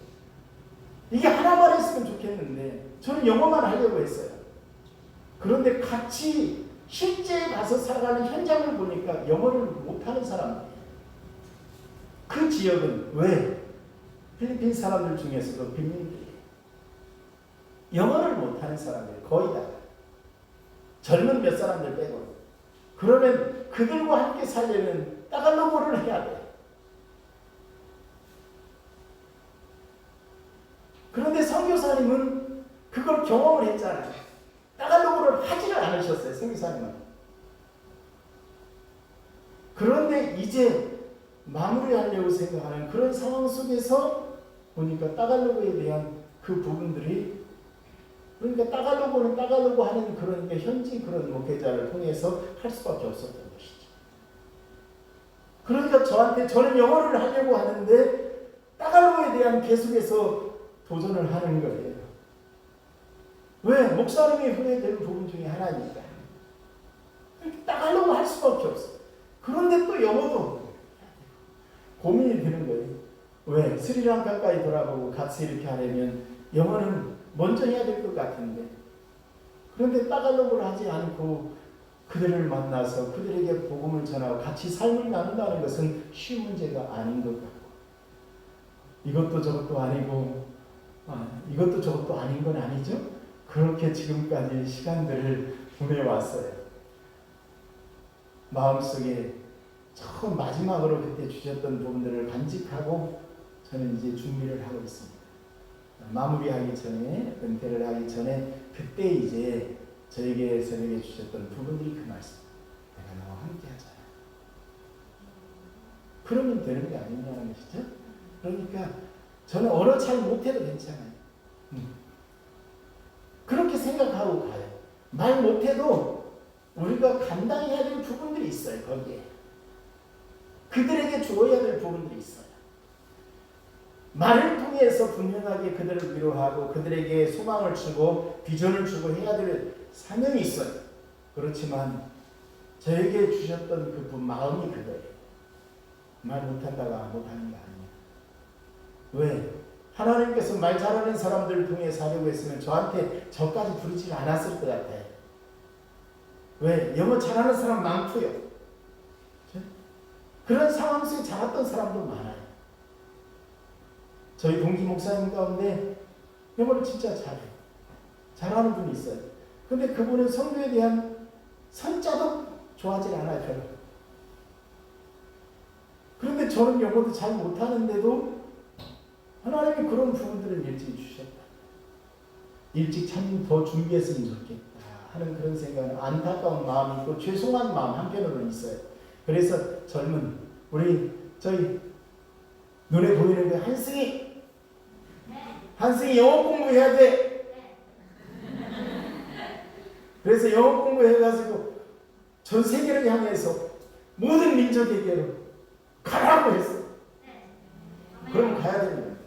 이게 하나만 했으면 좋겠는데 저는 영어만 하려고 했어요. 그런데 같이 실제 가서 살아가는 현장을 보니까 영어를 못하는 사람들이에요. 그 지역은 왜? 필리핀 사람들 중에서도 빈민들이에요. 영어를 못하는 사람들 거의 다. 젊은 몇 사람들 빼고. 그러면 그들과 함께 살려면 따갈로그를 해야 돼. 그런데 선교사님은 그걸 경험을 했잖아요. 따갈로그를 하지를 않으셨어요. 선교사님은. 그런데 이제 마무리하려고 생각하는 그런 상황 속에서 보니까 따갈로그에 대한 그 부분들이, 그러니까 따갈로그는 따갈로그 하는 그런 현지 그런 목회자를 통해서 할 수밖에 없었던 것이죠. 그러니까 저는 영어를 하려고 하는데 따갈로그에 대한 계속해서 도전을 하는 거예요. 왜? 목사님이 후회되는 부분 중에 하나니까. 따갈로그 할 수밖에 없어요. 그런데 또 영어도 고민이 되는 거예요. 왜? 스리랑카까지 돌아보고 같이 이렇게 하려면 영어는 먼저 해야 될 것 같은데, 그런데 따갈로그를 하지 않고 그들을 만나서 그들에게 복음을 전하고 같이 삶을 나눈다는 것은 쉬운 문제가 아닌 것 같고, 이것도 저것도 아니고 이것도 저것도 아닌 건 아니죠. 그렇게 지금까지 시간들을 보내왔어요. 마음속에 처음 마지막으로 그때 주셨던 부분들을 간직하고 저는 이제 준비를 하고 있습니다. 마무리하기 전에, 은퇴를 하기 전에 그때 이제 저에게 새벽에 주셨던 부분들이 그 말씀. 내가 너와 함께 하자. 그러면 되는 게 아니냐는 것이죠. 그러니까 저는 언어 잘 못해도 괜찮아요. 그렇게 생각하고 가요. 말 못해도 우리가 감당해야 될 부분들이 있어요. 거기에. 그들에게 주어야 될 부분들이 있어요. 말을 통해서 분명하게 그들을 위로하고 그들에게 소망을 주고 비전을 주고 해야 될 사명이 있어요. 그렇지만 저에게 주셨던 그 마음이 그거예요. 말 못한다가 못하는 게 아니에요. 왜? 하나님께서 말 잘하는 사람들을 통해서 하려고 했으면 저한테 저까지 부르지 않았을 것 같아요. 왜? 영어 잘하는 사람 많고요. 그런 상황 속에 자랐던 사람도 많아요. 저희 동기 목사님 가운데 영어를 진짜 잘해요. 잘하는 분이 있어요. 근데 그분은 성교에 대한 선자도 좋아하지 않아요. 별로. 그런데 저는 영어도 잘 못하는데도 하나님이 그런 부분들을 일찍 주셨다. 일찍 참 더 준비했으면 좋겠다 하는 그런 생각은 안타까운 마음이 있고 죄송한 마음 한편으로는 있어요. 그래서 젊은 저희 눈에 보이는 그 한승이 영어 공부해야 돼. 그래서 영어 공부해가지고 전 세계를 향해서 모든 민족에게로 가라고 했어. 그럼 가야 됩니다.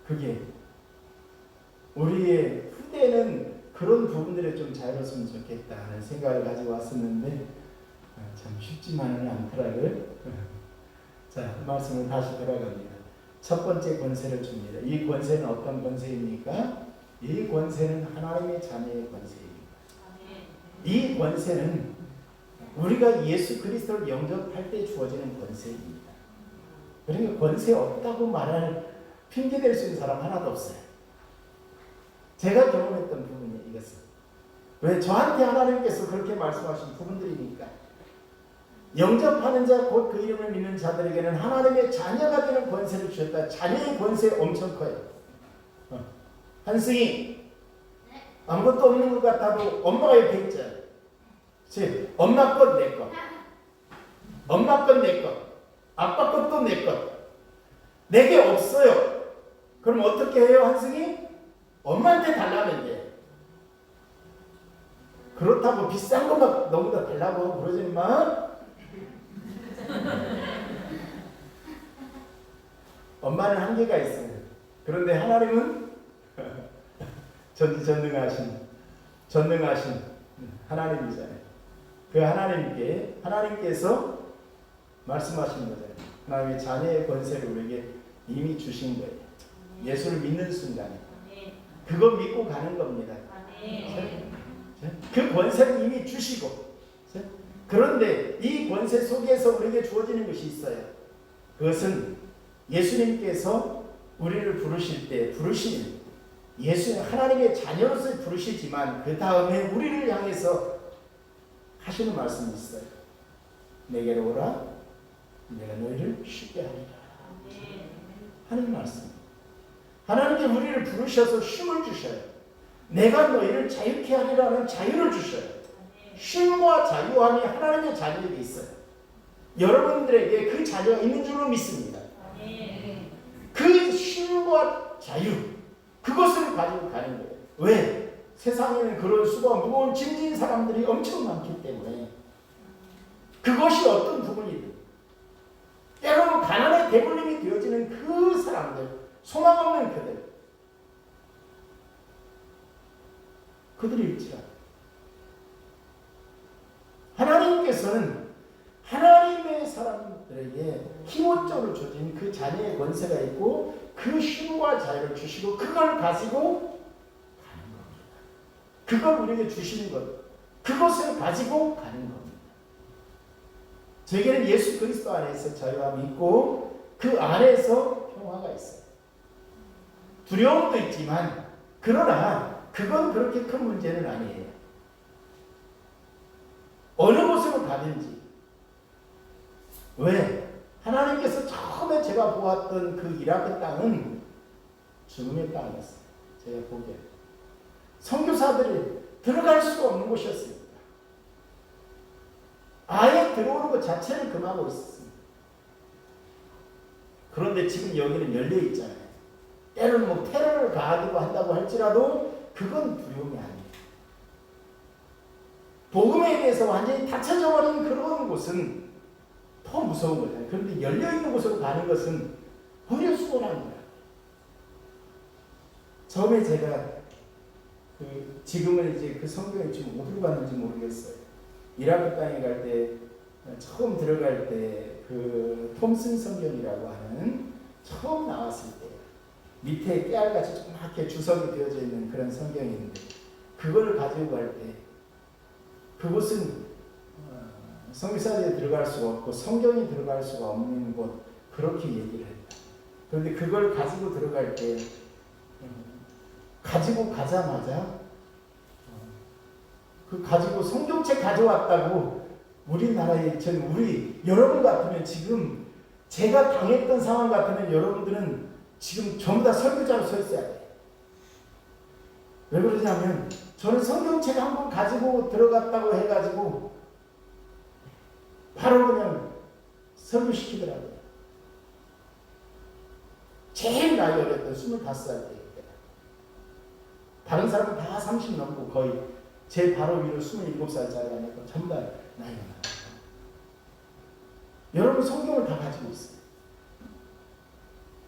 그게 우리의 후대는 그런 부분들에 좀 자유로웠으면 좋겠다 하는 생각을 가지고 왔었는데 참 쉽지만은 않더라고요. 자, 말씀을 다시 돌아갑니다. 첫 번째 권세를 줍니다. 이 권세는 어떤 권세입니까? 이 권세는 하나님의 자녀의 권세입니다. 이 권세는 우리가 예수 그리스도를 영접할 때 주어지는 권세입니다. 그러니까 권세 없다고 말할 핑계댈 수 있는 사람 하나도 없어요. 제가 경험했던 부분이에요. 이것은 왜 저한테 하나님께서 그렇게 말씀하신 부분들이니까. 영접하는 자 곧 그 이름을 믿는 자들에게는 하나님의 자녀가 되는 권세를 주셨다. 자녀의 권세 엄청 커요. 한승이 아무것도 없는 것 같아도 엄마가 옆에 있잖아요. 그치? 엄마 것 내 것, 엄마 것 내 것, 아빠 것도 내 것. 내게 없어요. 그럼 어떻게 해요, 환승이? 엄마한테 달라면 돼. 그렇다고 비싼 거 막 너무 다 달라고 그러지 마. 엄마는 한계가 있어요. 그런데 하나님은 전능하신 하나님이잖아요. 그 하나님께서 말씀하시는 거잖아요. 하나님의 자녀의 권세를 우리에게 이미 주신 거예요. 예수를 믿는 순간에 그거 믿고 가는 겁니다. 그 권세를 이미 주시고, 그런데 이 권세 속에서 우리에게 주어지는 것이 있어요. 그것은 예수님께서 우리를 부르실 때 하나님의 자녀로서 부르시지만 그 다음에 우리를 향해서 하시는 말씀이 있어요. 내게로 오라, 내가 너희를 쉽게 하리라 하는 말씀. 하나님께 우리를 부르셔서 쉼을 주셔요. 내가 너희를 자유케 하리라는 자유를 주셔요. 쉼과 자유함이 하나님의 자녀에게 있어요. 여러분들에게 그 자유가 있는 줄로 믿습니다. 그 쉼과 자유, 그것을 가지고 가는 거예요. 왜? 세상에는 그런 수고가 무거운 짐진 사람들이 엄청 많기 때문에 그것이 어떤 부분이든 때로는 가난의 대물림이 되어지는 그 사람들, 소망 없는 그들일지라도 하나님께서는 하나님의 사람들에게 기본적으로 주신 그 자녀의 권세가 있고 그 쉼과 자유를 주시고 그걸 가지고 가는 겁니다. 그걸 우리에게 주시는 것, 그것을 가지고 가는 겁니다. 저에게는 예수 그리스도 안에서 자유함이 있고 그 안에서 평화가 있어요. 두려움도 있지만 그러나 그건 그렇게 큰 문제는 아니에요. 어느 곳으로 가든지. 왜? 하나님께서 처음에 제가 보았던 그 이라크 땅은 죽음의 땅이었어요. 제가 보기에 선교사들이 들어갈 수가 없는 곳이었습니다. 아예 들어오는 것 자체를 금하고 있었습니다. 그런데 지금 여기는 열려 있잖아요. 때로는 뭐 테러를 가하기도 한다고 할지라도 그건 두려움이 아니에요. 복음에 대해서 완전히 닫혀져 버린 그런 곳은 더 무서운 거잖아요. 그런데 열려있는 곳으로 가는 것은 오히려 수고라는 거예요. 처음에 제가 지금은 이제 그 성경에 지금 어디로 갔는지 모르겠어요. 이라크 땅에 갈 때 처음 들어갈 때 그 톰슨 성경이라고 하는 처음 나왔을 때 밑에 깨알같이 조그맣게 주석이 되어져 있는 그런 성경이 있는데 그걸 가지고 갈 때 그곳은 성교사들이 들어갈 수가 없고 성경이 들어갈 수가 없는 곳 그렇게 얘기를 했다. 그런데 그걸 가지고 들어갈 때 가지고 가자마자 그 가지고 성경책 가져왔다고 우리나라에 여러분 같으면 지금 제가 당했던 상황 같으면 여러분들은 지금 전부 다 설교자로 서 있어야 돼요. 왜 그러냐면 저는 성경책 한 권 가지고 들어갔다고 해가지고 바로 그냥 설교시키더라고요. 제일 나이 어렸던 25살 때. 다른 사람은 다 30 넘고 거의 제 바로 위로 27살짜리 아니고 전부 다 나이가 많아요. 여러분 성경을 다 가지고 있어요.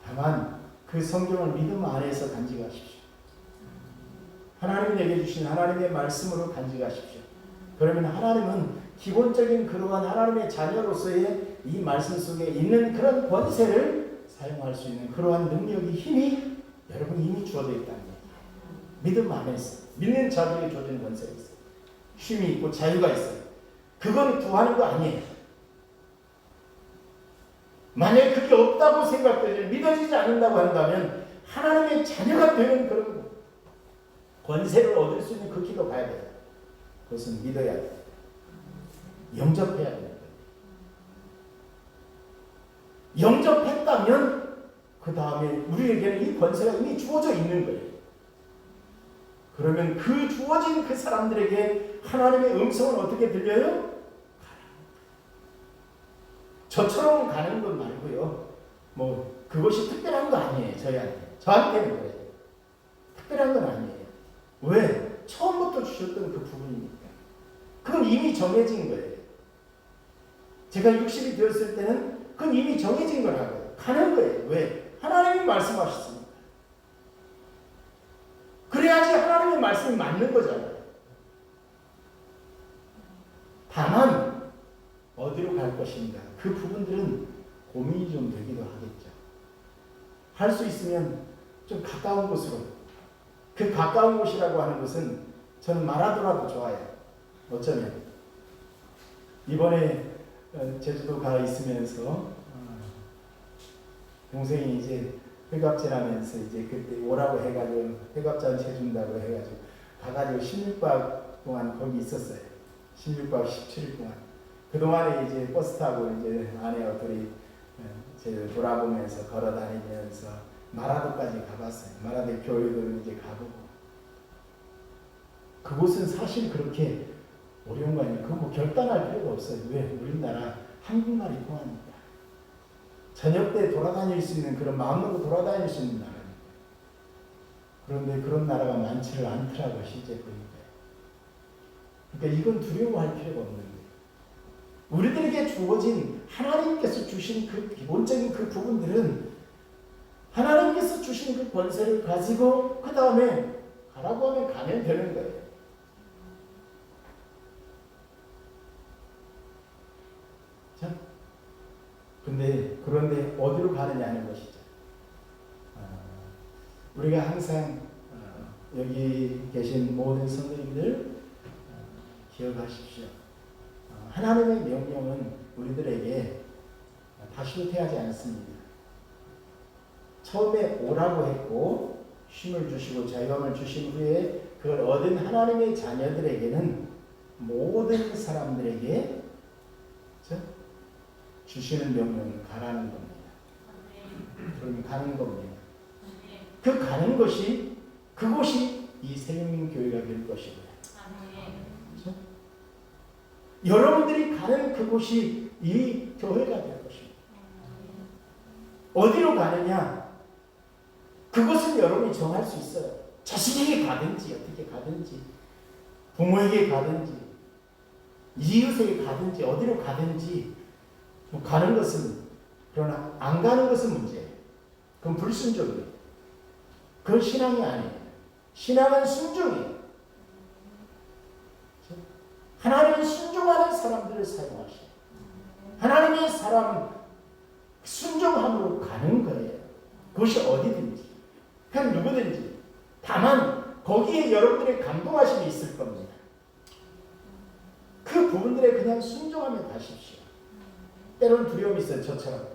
다만 그 성경을 믿음 안에서 간직하십시오. 하나님이 내게 주신 하나님의 말씀으로 간직하십시오. 그러면 하나님은 기본적인 그러한 하나님의 자녀로서의 이 말씀 속에 있는 그런 권세를 사용할 수 있는 그러한 능력이 힘이 여러분 이미 주어져 있다는 거예요. 믿음 안에서 믿는 자들에게 주어진 권세가 있어요. 쉼이 있고 자유가 있어요. 그건 구하는 거 아니에요. 만약에 그게 없다고 생각되지 믿어지지 않는다고 한다면 하나님의 자녀가 되는 그런 권세를 얻을 수 있는 그 길로 가야 돼요. 그것은 믿어야 돼요. 영접해야 돼요. 영접했다면 그 다음에 우리에게는 이 권세가 이미 주어져 있는 거예요. 그러면 그 주어진 그 사람들에게 하나님의 음성은 어떻게 들려요? 저처럼 가는 것 말고요. 뭐 그것이 특별한 거 아니에요. 저희한테. 저한테는 그래요. 특별한 건 아니에요. 왜? 처음부터 주셨던 그 부분이니까. 그건 이미 정해진 거예요. 제가 60이 되었을 때는 그건 이미 정해진 거라고요. 가는 거예요. 왜? 하나님이 말씀하셨으니까. 그래야지 하나님의 말씀이 맞는 거잖아요. 다만 어디로 갈 것인가 그 부분들은 고민이 좀 되기도 하겠죠. 할 수 있으면 좀 가까운 곳으로, 그 가까운 곳이라고 하는 것은 저는 말하더라도 좋아요. 어쩌면 이번에 제주도 가 있으면서 동생이 이제 회갑제라면서 이제 그때 오라고 해가지고 회갑잔치 해준다고 해가지고 가가지고 16박 동안 거기 있었어요. 16박 17일 동안. 그 동안에 이제 버스 타고 이제 아내와 둘이 이제 돌아보면서 걸어 다니면서 마라도까지 가봤어요. 마라도 교회도 이제 가보고. 그곳은 사실 그렇게 어려운 거 아니에요. 그거 뭐 결단할 필요가 없어요. 왜? 우리나라 한국말이 통하니까. 저녁 때 돌아다닐 수 있는 그런 마음으로 돌아다닐 수 있는 나라입니다. 그런데 그런 나라가 많지를 않더라고요. 실제 보니까. 그러니까 이건 두려워할 필요가 없는 거예요. 우리들에게 주어진 하나님께서 주신 그 기본적인 그 부분들은 하나님께서 주신 그 권세를 가지고 그 다음에 가라고 하면 가면 되는 거예요. 자, 그런데 어디로 가느냐는 것이죠. 우리가 항상 여기 계신 모든 성도님들 기억하십시오. 하나님의 명령은 우리들에게 다시 후퇴하지 않습니다. 처음에 오라고 했고 쉼을 주시고 자유함을 주신 후에 그걸 얻은 하나님의 자녀들에게는 모든 사람들에게 주시는 명령은 가라는 겁니다. 그럼 가는 겁니다. 그 가는 것이 그곳이 이 새생명 교회가 될 것이고요. 그렇죠? 여러분들이 가는 그곳이 이 교회가 될 것입니다. 어디로 가느냐? 그것은 여러분이 정할 수 있어요. 자식에게 가든지 어떻게 가든지 부모에게 가든지 이웃에게 가든지 어디로 가든지 가는 것은, 그러나 안 가는 것은 문제예요. 그건 불순종이에요. 그건 신앙이 아니에요. 신앙은 순종이에요. 하나님은 순종하는 사람들을 사용하시고 하나님의 사람은 순종함으로 가는 거예요. 그것이 어디든지 그냥 누구든지. 다만 거기에 여러분들의 감동하심이 있을 겁니다. 그 부분들에 그냥 순종하며 가십시오. 때로는 두려움이 있어요. 저처럼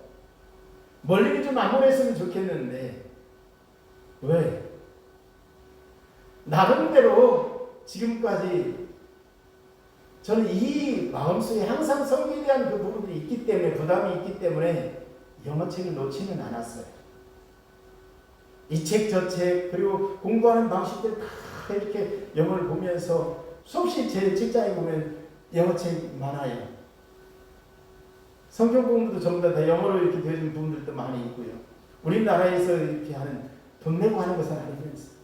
멀리 좀 안 보냈으면 좋겠는데 왜? 나름대로 지금까지 저는 이 마음속에 항상 성경에 대한 그 부분들이 있기 때문에, 부담이 있기 때문에 영어책을 놓지는 않았어요. 이 책 저 책 그리고 공부하는 방식들 다 이렇게 영어를 보면서 수없이 제 책장에 보면 영어책 많아요. 성경 공부도 전부 다 영어로 이렇게 되어진 부분들도 많이 있고요. 우리나라에서 이렇게 하는 돈 내고 하는 것은 아니면서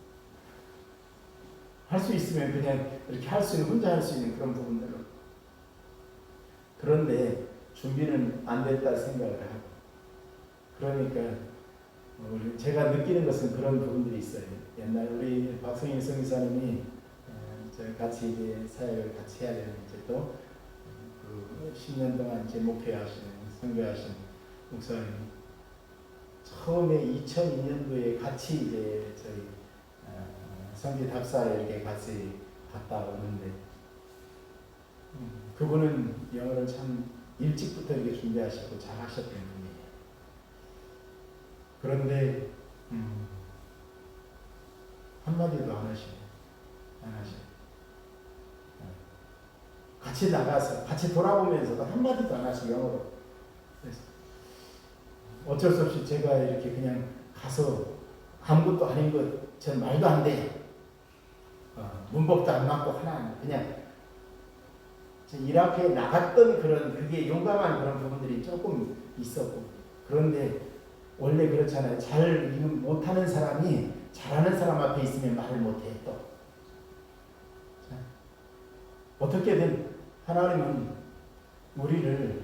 할 수 있으면 그냥 이렇게 할 수 있는, 혼자 할 수 있는 그런 부분들로. 그런데 준비는 안 됐다 생각을 하고. 그러니까 제가 느끼는 것은 그런 부분들이 있어요. 옛날 우리 박성인 성교사님이 같이 이제 사역을 같이 해야 되는 이제 또 10년 동안 이제 목회하시는 선교하신 목사님 처음에 2002년도에 같이 이제 저희 선교 답사에 이렇게 같이 갔다 오는데 그분은 영어를 참 일찍부터 이렇게 준비하시고 잘 하셨던 분이에요. 그런데 한마디도 안 하시고 같이 나가서 같이 돌아보면서도 한마디도 안 하시고 영어로. 그래서 어쩔 수 없이 제가 이렇게 그냥 가서 아무것도 아닌 것 전 말도 안 돼요. 문법도 안 맞고 하나 그냥 이라크에 나갔던 그런 그게 용감한 그런 부분들이 조금 있었고, 그런데 원래 그렇잖아요. 잘 못하는 사람이 잘하는 사람 앞에 있으면 말을 못해 또. 자, 어떻게든 하나님은 우리를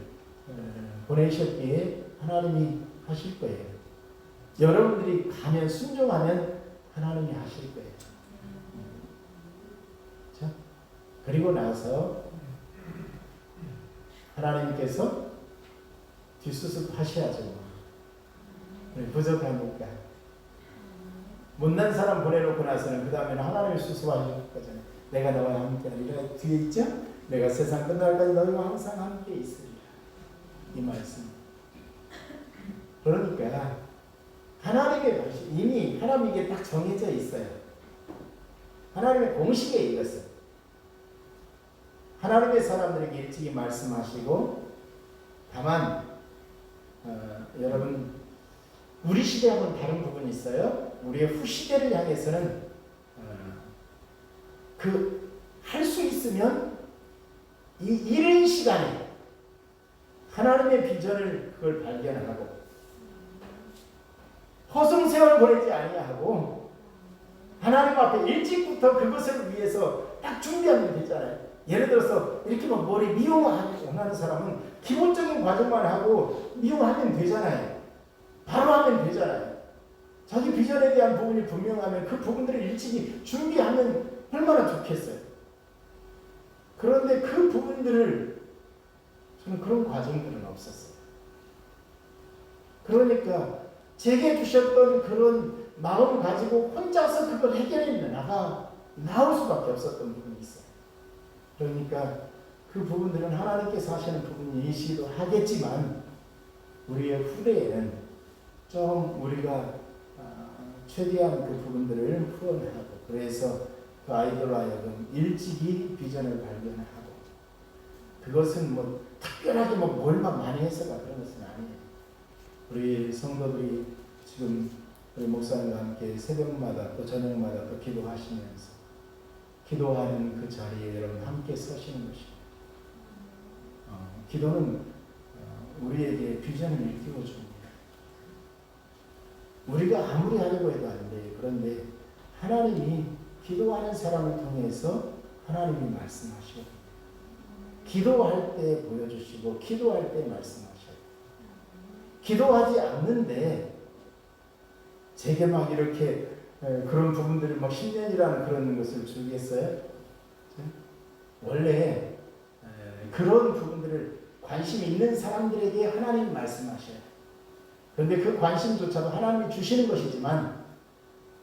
보내셨기에 하나님이 하실 거예요. 여러분들이 가면 순종하면 하나님이 하실 거예요. 자, 그리고 나서 하나님께서 뒷수습 하셔야죠. 부족하니까. 못난 사람 보내놓고 나서는 그 다음에는 하나님이 수습하실 거잖아요. 내가 너와 함께 하리라. 뒤에 있죠? 내가 세상 끝날까지 너희와 항상 함께 있으리라. 이 말씀. 그러니까 하나님의 것이 이미 하나님에게 딱 정해져 있어요. 하나님의 공식에 이것은. 하나님의 사람들에게 일찍이 말씀하시고, 다만 여러분 우리 시대하고는 다른 부분이 있어요. 우리의 후시대를 향해서는 할 수 있으면 이 이른 시간에 하나님의 비전을 그걸 발견하고 허송세월 보내지 아니하고 하나님 앞에 일찍부터 그것을 위해서 딱 준비하면 되잖아요. 예를 들어서 이렇게 막 머리 미용하는 사람은 기본적인 과정만 하고 미용하면 되잖아요. 바로 하면 되잖아요. 자기 비전에 대한 부분이 분명하면 그 부분들을 일찍이 준비하면 얼마나 좋겠어요. 그런데 그 부분들을 저는 그런 과정들은 없었어요. 그러니까 제게 주셨던 그런 마음 가지고 혼자서 그걸 해결해 나올 수밖에 없었던 부분이 있어요. 그러니까 그 부분들은 하나님께서 하시는 부분이시기도 하겠지만 우리의 후대에는 좀 우리가 최대한 그 부분들을 풀어내고 그래서 그 아이들로 하여금 일찍이 비전을 발견하고 그것은 뭐 특별하게 뭐 뭘 많이 해서가 그런 것은 아니에요. 우리 성도들이 지금 우리 목사님과 함께 새벽마다 또 저녁마다 또 기도하시면서 기도하는 그 자리에 여러분 함께 서시는 것입니다. 기도는 우리에게 비전을 일깨워 줍니다. 우리가 아무리 하려고 해도 안 돼요. 그런데 하나님이 기도하는 사람을 통해서 하나님이 말씀하시고 기도할 때 보여주시고 기도할 때 말씀하셔요. 기도하지 않는데 제게 막 이렇게 그런 부분들을 막 10년이라는 그런 것을 주겠어요? 원래 그런 부분들을 관심 있는 사람들에게 하나님이 말씀하셔요. 그런데 그 관심조차도 하나님이 주시는 것이지만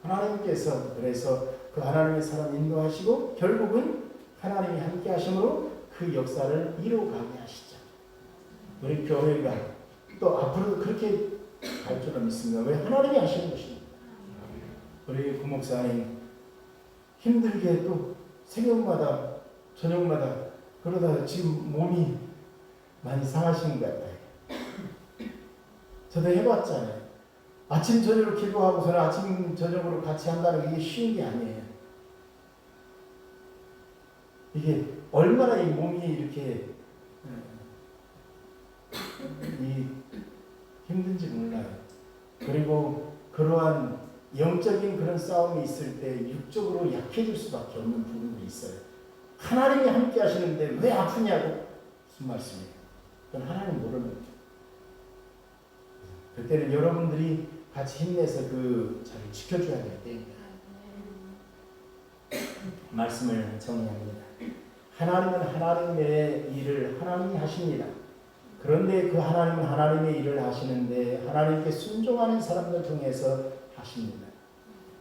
하나님께서 그래서 그 하나님의 사람 인도하시고 결국은 하나님이 함께 하심으로 그 역사를 이루어가게 하시죠. 우리 교회가 또 앞으로도 그렇게 갈 줄은 믿습니다. 왜? 하나님이 하시는 것입니다. 우리 구목사님 힘들게 또 새벽마다 저녁마다 그러다 지금 몸이 많이 상하신 것 같아요. 저도 해봤잖아요. 아침 저녁으로 기도하고서는 아침 저녁으로 같이 한다는 게 쉬운 게 아니에요. 이게 얼마나 이 몸이 이렇게 힘든지 몰라요. 그리고 그러한 영적인 그런 싸움이 있을 때 육적으로 약해질 수밖에 없는 부분이 있어요. 하나님이 함께 하시는데 왜 아프냐고? 무슨 말씀이에요? 그건 하나님 모르는 거죠. 그때는 여러분들이 같이 힘내서 그 자리를 지켜줘야 될 때입니다. 말씀을 정리합니다. 하나님은 하나님의 일을 하나님이 하십니다. 그런데 그 하나님은 하나님의 일을 하시는데 하나님께 순종하는 사람들 통해서 하십니다.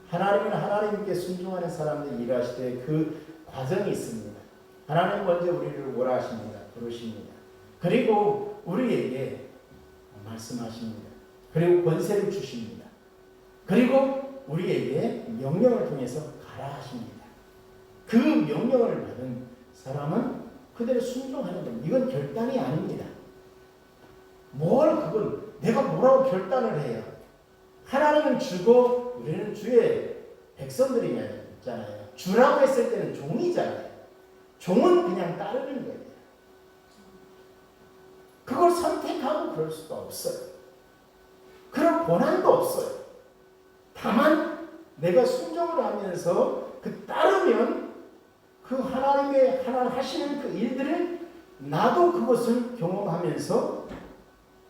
하나님은 하나님께 순종하는 사람들 일하실 때 그 과정이 있습니다. 하나님 먼저 우리를 원하십니다. 부르십니다. 그리고 우리에게 말씀하십니다. 그리고 권세를 주십니다. 그리고 우리에게 명령을 통해서 가라 하십니다. 그 명령을 받은 사람은 그대로 순종하는 겁니다. 이건 결단이 아닙니다. 그건 내가 뭐라고 결단을 해요. 하나님은 주고 우리는 주의 백성들이잖아요. 주라고 했을 때는 종이잖아요. 종은 그냥 따르는 거예요. 그걸 선택하고 그럴 수가 없어요. 그런 고난도 없어요. 다만 내가 순종을 하면서 따르면 그 하나님의 하시는 그 일들을 나도 그것을 경험하면서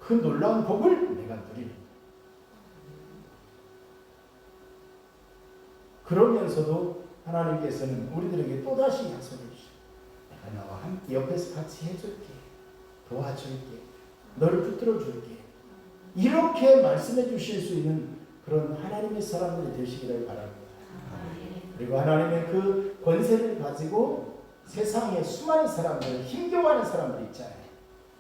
그 놀라운 복을 내가 누리는. 그러면서도 하나님께서는 우리들에게 또다시 약속을 주시고, 내가 나와 함께 옆에서 같이 해줄게, 도와줄게, 너를 붙들어 줄게, 이렇게 말씀해 주실 수 있는 그런 하나님의 사람들이 되시기를 바랍니다. 그리고 하나님의 그 권세를 가지고 세상에 수많은 사람들, 힘겨워하는 사람들 있잖아요.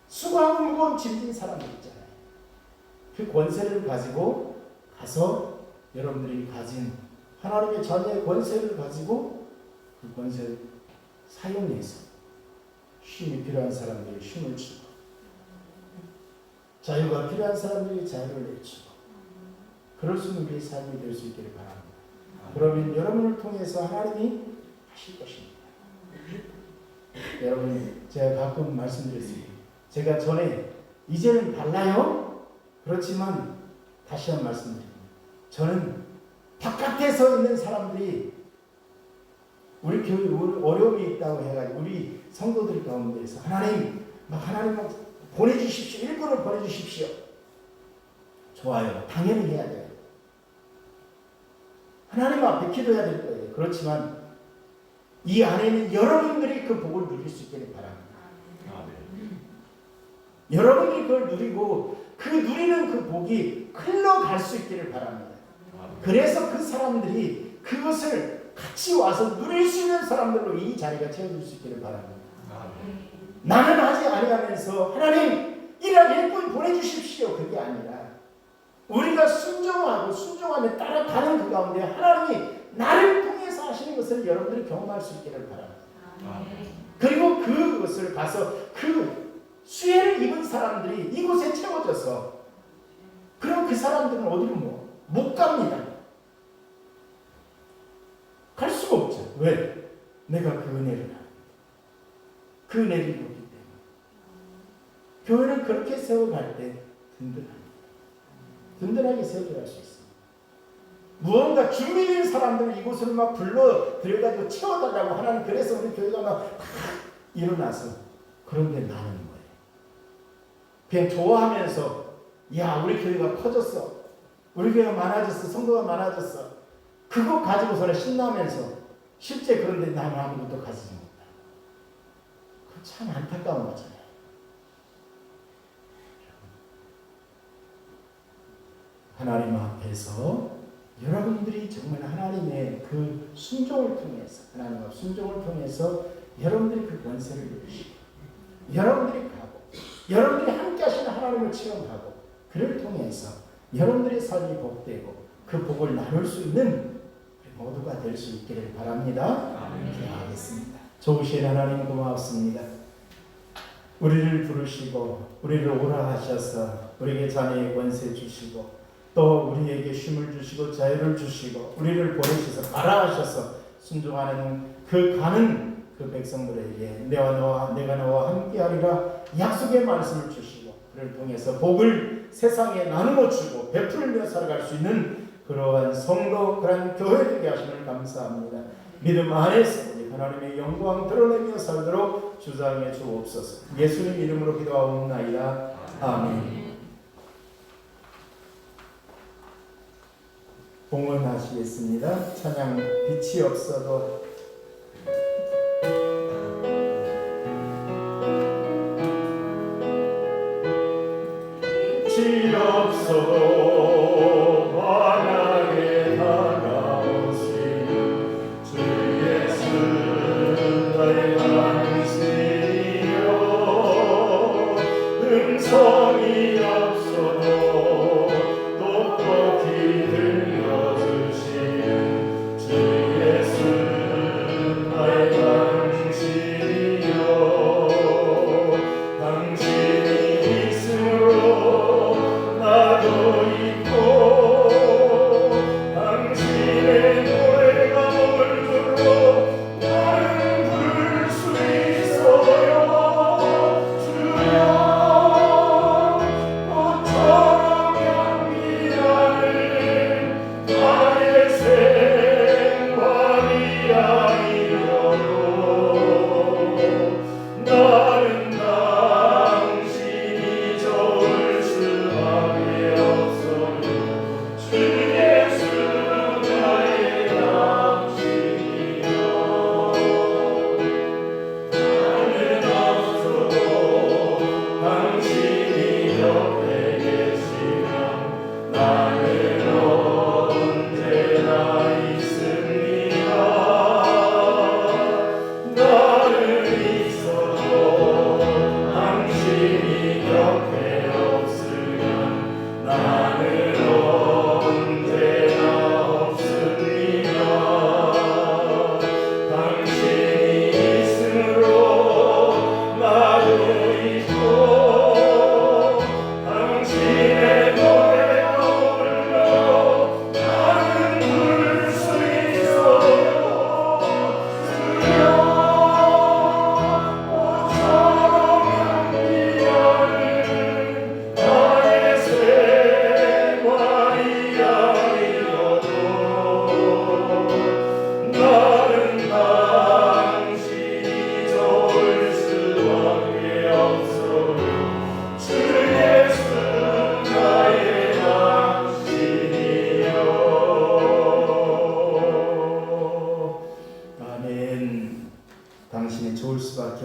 수고하고 무거운 짐진 사람들 있잖아요. 그 권세를 가지고 가서 여러분들이 가진 하나님의 자녀의 권세를 가지고 그 권세를 사용해서 쉼이 필요한 사람들이 쉼을 주고, 자유가 필요한 사람들이 자유를 내주고, 그럴 수 있는 우리의 삶이 될 수 있기를 바랍니다. 그러면 여러분을 통해서 하나님이 하실 것입니다. 여러분, 제가 가끔 말씀드렸습니다. 제가 전에 이제는 달라요. 그렇지만 다시 한 말씀드립니다. 저는 바깥에서 있는 사람들이 우리 교회 어려움이 있다고 해가지고 우리 성도들 가운데에서 하나님 보내주십시오. 일꾼을 보내주십시오. 좋아요. 당연히 해야 돼요. 하나님 앞에 기도해야 될 거예요. 그렇지만 이 안에는 여러분들이 그 복을 누릴 수 있기를 바랍니다. 여러분이 그걸 누리고 그 누리는 그 복이 흘러갈 수 있기를 바랍니다. 그래서 그 사람들이 그것을 같이 와서 누릴 수 있는 사람들로 이 자리가 채워질 수 있기를 바랍니다. 나는 하지 아니하면서 하나님 일꾼 보내주십시오. 그게 아니라 우리가 순종하며 따라가는 그 가운데 하나님이 나를 통해서 하시는 것을 여러분들이 경험할 수 있기를 바랍니다. 그리고 그것을 가서 그 수혜를 입은 사람들이 이곳에 채워져서, 그럼 그 사람들은 어디로 못 갑니다. 갈 수가 없죠. 왜? 내가 그 은혜를 그 은혜를 입었기 때문에. 교회는 그렇게 세워갈 때 든든하게 세워갈 수 있습니다. 무언가 준비된 사람들을 이곳으로 막 불러 들여가지고 채워달라고 하나님, 그래서 우리 교회가 막 일어나서, 그런데 나는 뭐예요? 그냥 좋아하면서, 야 우리 교회가 커졌어, 우리 교회가 많아졌어, 성도가 많아졌어, 그거 가지고서는 신나면서 실제 그런데 나는 아무것도 가지지 못해. 그 참 안타까운 거잖아요. 하나님 앞에서 여러분들이 정말 하나님의 그 순종을 통해서, 하나님 앞 순종을 통해서 여러분들이 그 권세를 누리시고, 여러분들이 가고, 여러분들이 함께 하시는 하나님을 체험하고, 그를 통해서 여러분들의 삶이 복되고 그 복을 나눌 수 있는 모두가 될 수 있기를 바랍니다. 기도하겠습니다. 좋으신 하나님 고맙습니다. 우리를 부르시고 우리를 오라 하셔서 우리에게 자녀의 권세 주시고, 또 우리에게 쉼을 주시고 자유를 주시고 우리를 보내셔서 가라 하셔서 순종하는 그 가는 그 백성들에게 내가 너와 함께하리라 약속의 말씀을 주시고, 그를 통해서 복을 세상에 나누어 주고 베풀며 살아갈 수 있는 그러한 성도, 그러한 교회 되게 하심을 감사합니다. 믿음 안에서 우리 하나님의 영광 드러내며 살도록 주장해 주옵소서. 예수님 이름으로 기도하옵나이다. 아멘. 봉헌하시겠습니다. 찬양 빛이 없어도 빛이 없어도 환하게 다가오시는 주 예수 나의 당신이여, 음성이 없어도 똑똑히 들려주시는 주 예수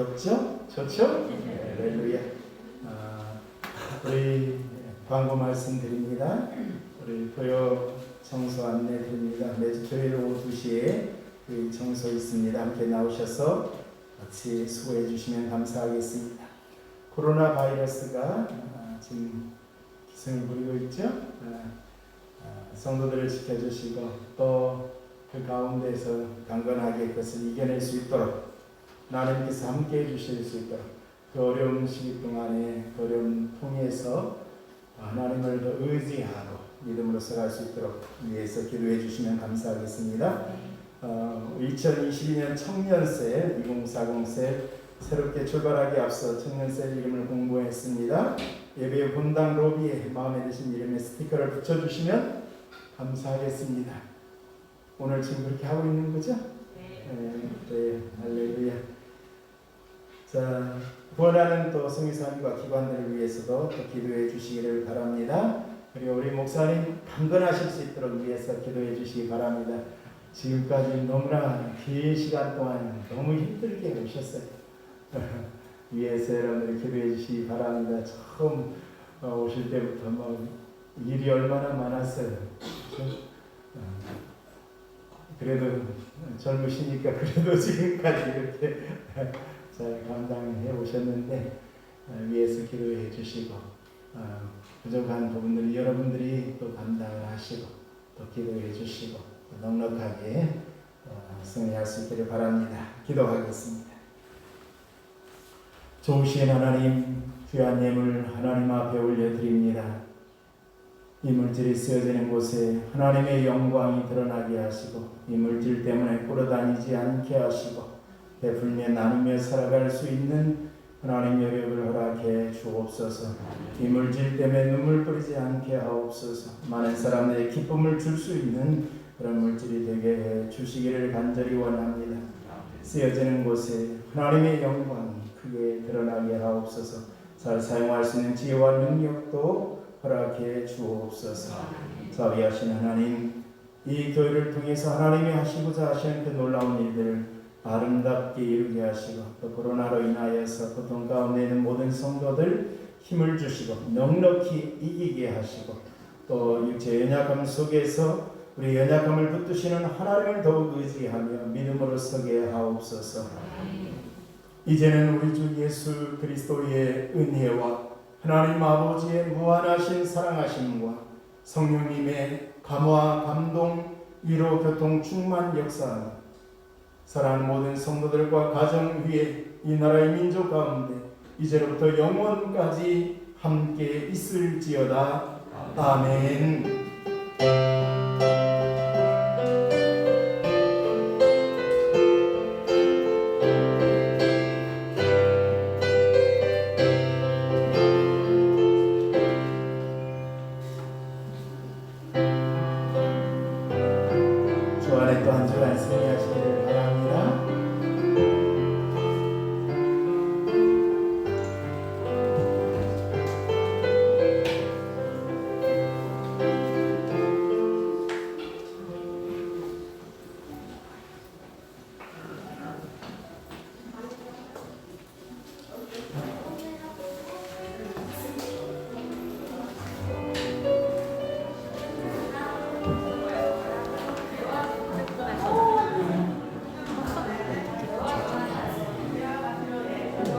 덥죠? 좋죠? 할렐루야. 우리 광고 말씀드립니다. 우리 교역 청소 안내 드립니다. 매주 토요일 오후 2시에 그 청소 있습니다. 함께 나오셔서 같이 수고해 주시면 감사하겠습니다. 코로나 바이러스가 지금 기승을 부리고 있죠. 성도들을 지켜주시고 또 그 가운데서 강건하게 그것을 이겨낼 수 있도록 하나님께서 함께해 주실 수 있도록 그 어려운 시기 동안에 그 어려운 통해서 하나님을 더 의지하고 믿음으로 살아갈 수 있도록 위해서 기도해 주시면 감사하겠습니다. 2022년 청년셀 2040셀 새롭게 출발하기 앞서 청년셀 이름을 공부했습니다. 예배 본당 로비에 마음에 드신 이름의 스티커를 붙여주시면 감사하겠습니다. 오늘 지금 그렇게 하고 있는 거죠? 네, 할렐루야. 자, 구원하는 또 성교사님과 기관들을 위해서도 또 기도해 주시기를 바랍니다. 그리고 우리 목사님 강건하실 수 있도록 위해서 기도해 주시기 바랍니다. 지금까지 너무나 긴 시간 동안 너무 힘들게 오셨어요. 위에서 여러분들이 기도해 주시기 바랍니다. 처음 오실 때부터 뭐 일이 얼마나 많았어요. 그래도 젊으시니까 그래도 지금까지 이렇게 잘 감당해 오셨는데 위에서 기도해 주시고 부족한 부분들을 여러분들이 또 감당을 하시고 또 기도해 주시고 또 넉넉하게 승리할 수 있기를 바랍니다. 기도하겠습니다. 좋으신 하나님, 귀한 예물 하나님 앞에 올려드립니다. 이 물질이 쓰여지는 곳에 하나님의 영광이 드러나게 하시고 이 물질 때문에 꿇어다니지 않게 하시고 베풀며 나누며 살아갈 수 있는 하나님 여력을 허락해 주옵소서. 이 물질 때문에 눈물 뿌리지 않게 하옵소서. 많은 사람들의 기쁨을 줄 수 있는 그런 물질이 되게 해 주시기를 간절히 원합니다. 쓰여지는 곳에 하나님의 영광이 크게 드러나게 하옵소서. 잘 사용할 수 있는 지혜와 능력도 허락해 주옵소서. 자비하신 하나님, 이 교회를 통해서 하나님이 하시고자 하시는 그 놀라운 일들을 아름답게 이루게 하시고 또 코로나로 인하여서 고통 가운데 있는 모든 성도들 힘을 주시고 넉넉히 이기게 하시고 또 육체 연약함 속에서 우리 연약함을 붙드시는 하나님을 더욱 의지하며 믿음으로 서게 하옵소서. 이제는 우리 주 예수 그리스도의 은혜와 하나님 아버지의 무한하신 사랑하심과 성령님의 감화, 감동, 위로, 교통, 충만 역사하며 사랑하는 모든 성도들과 가정 위에 이 나라의 민족 가운데 이제로부터 영원까지 함께 있을지어다. 아멘. 주 안에 또 한 주가 있습니다.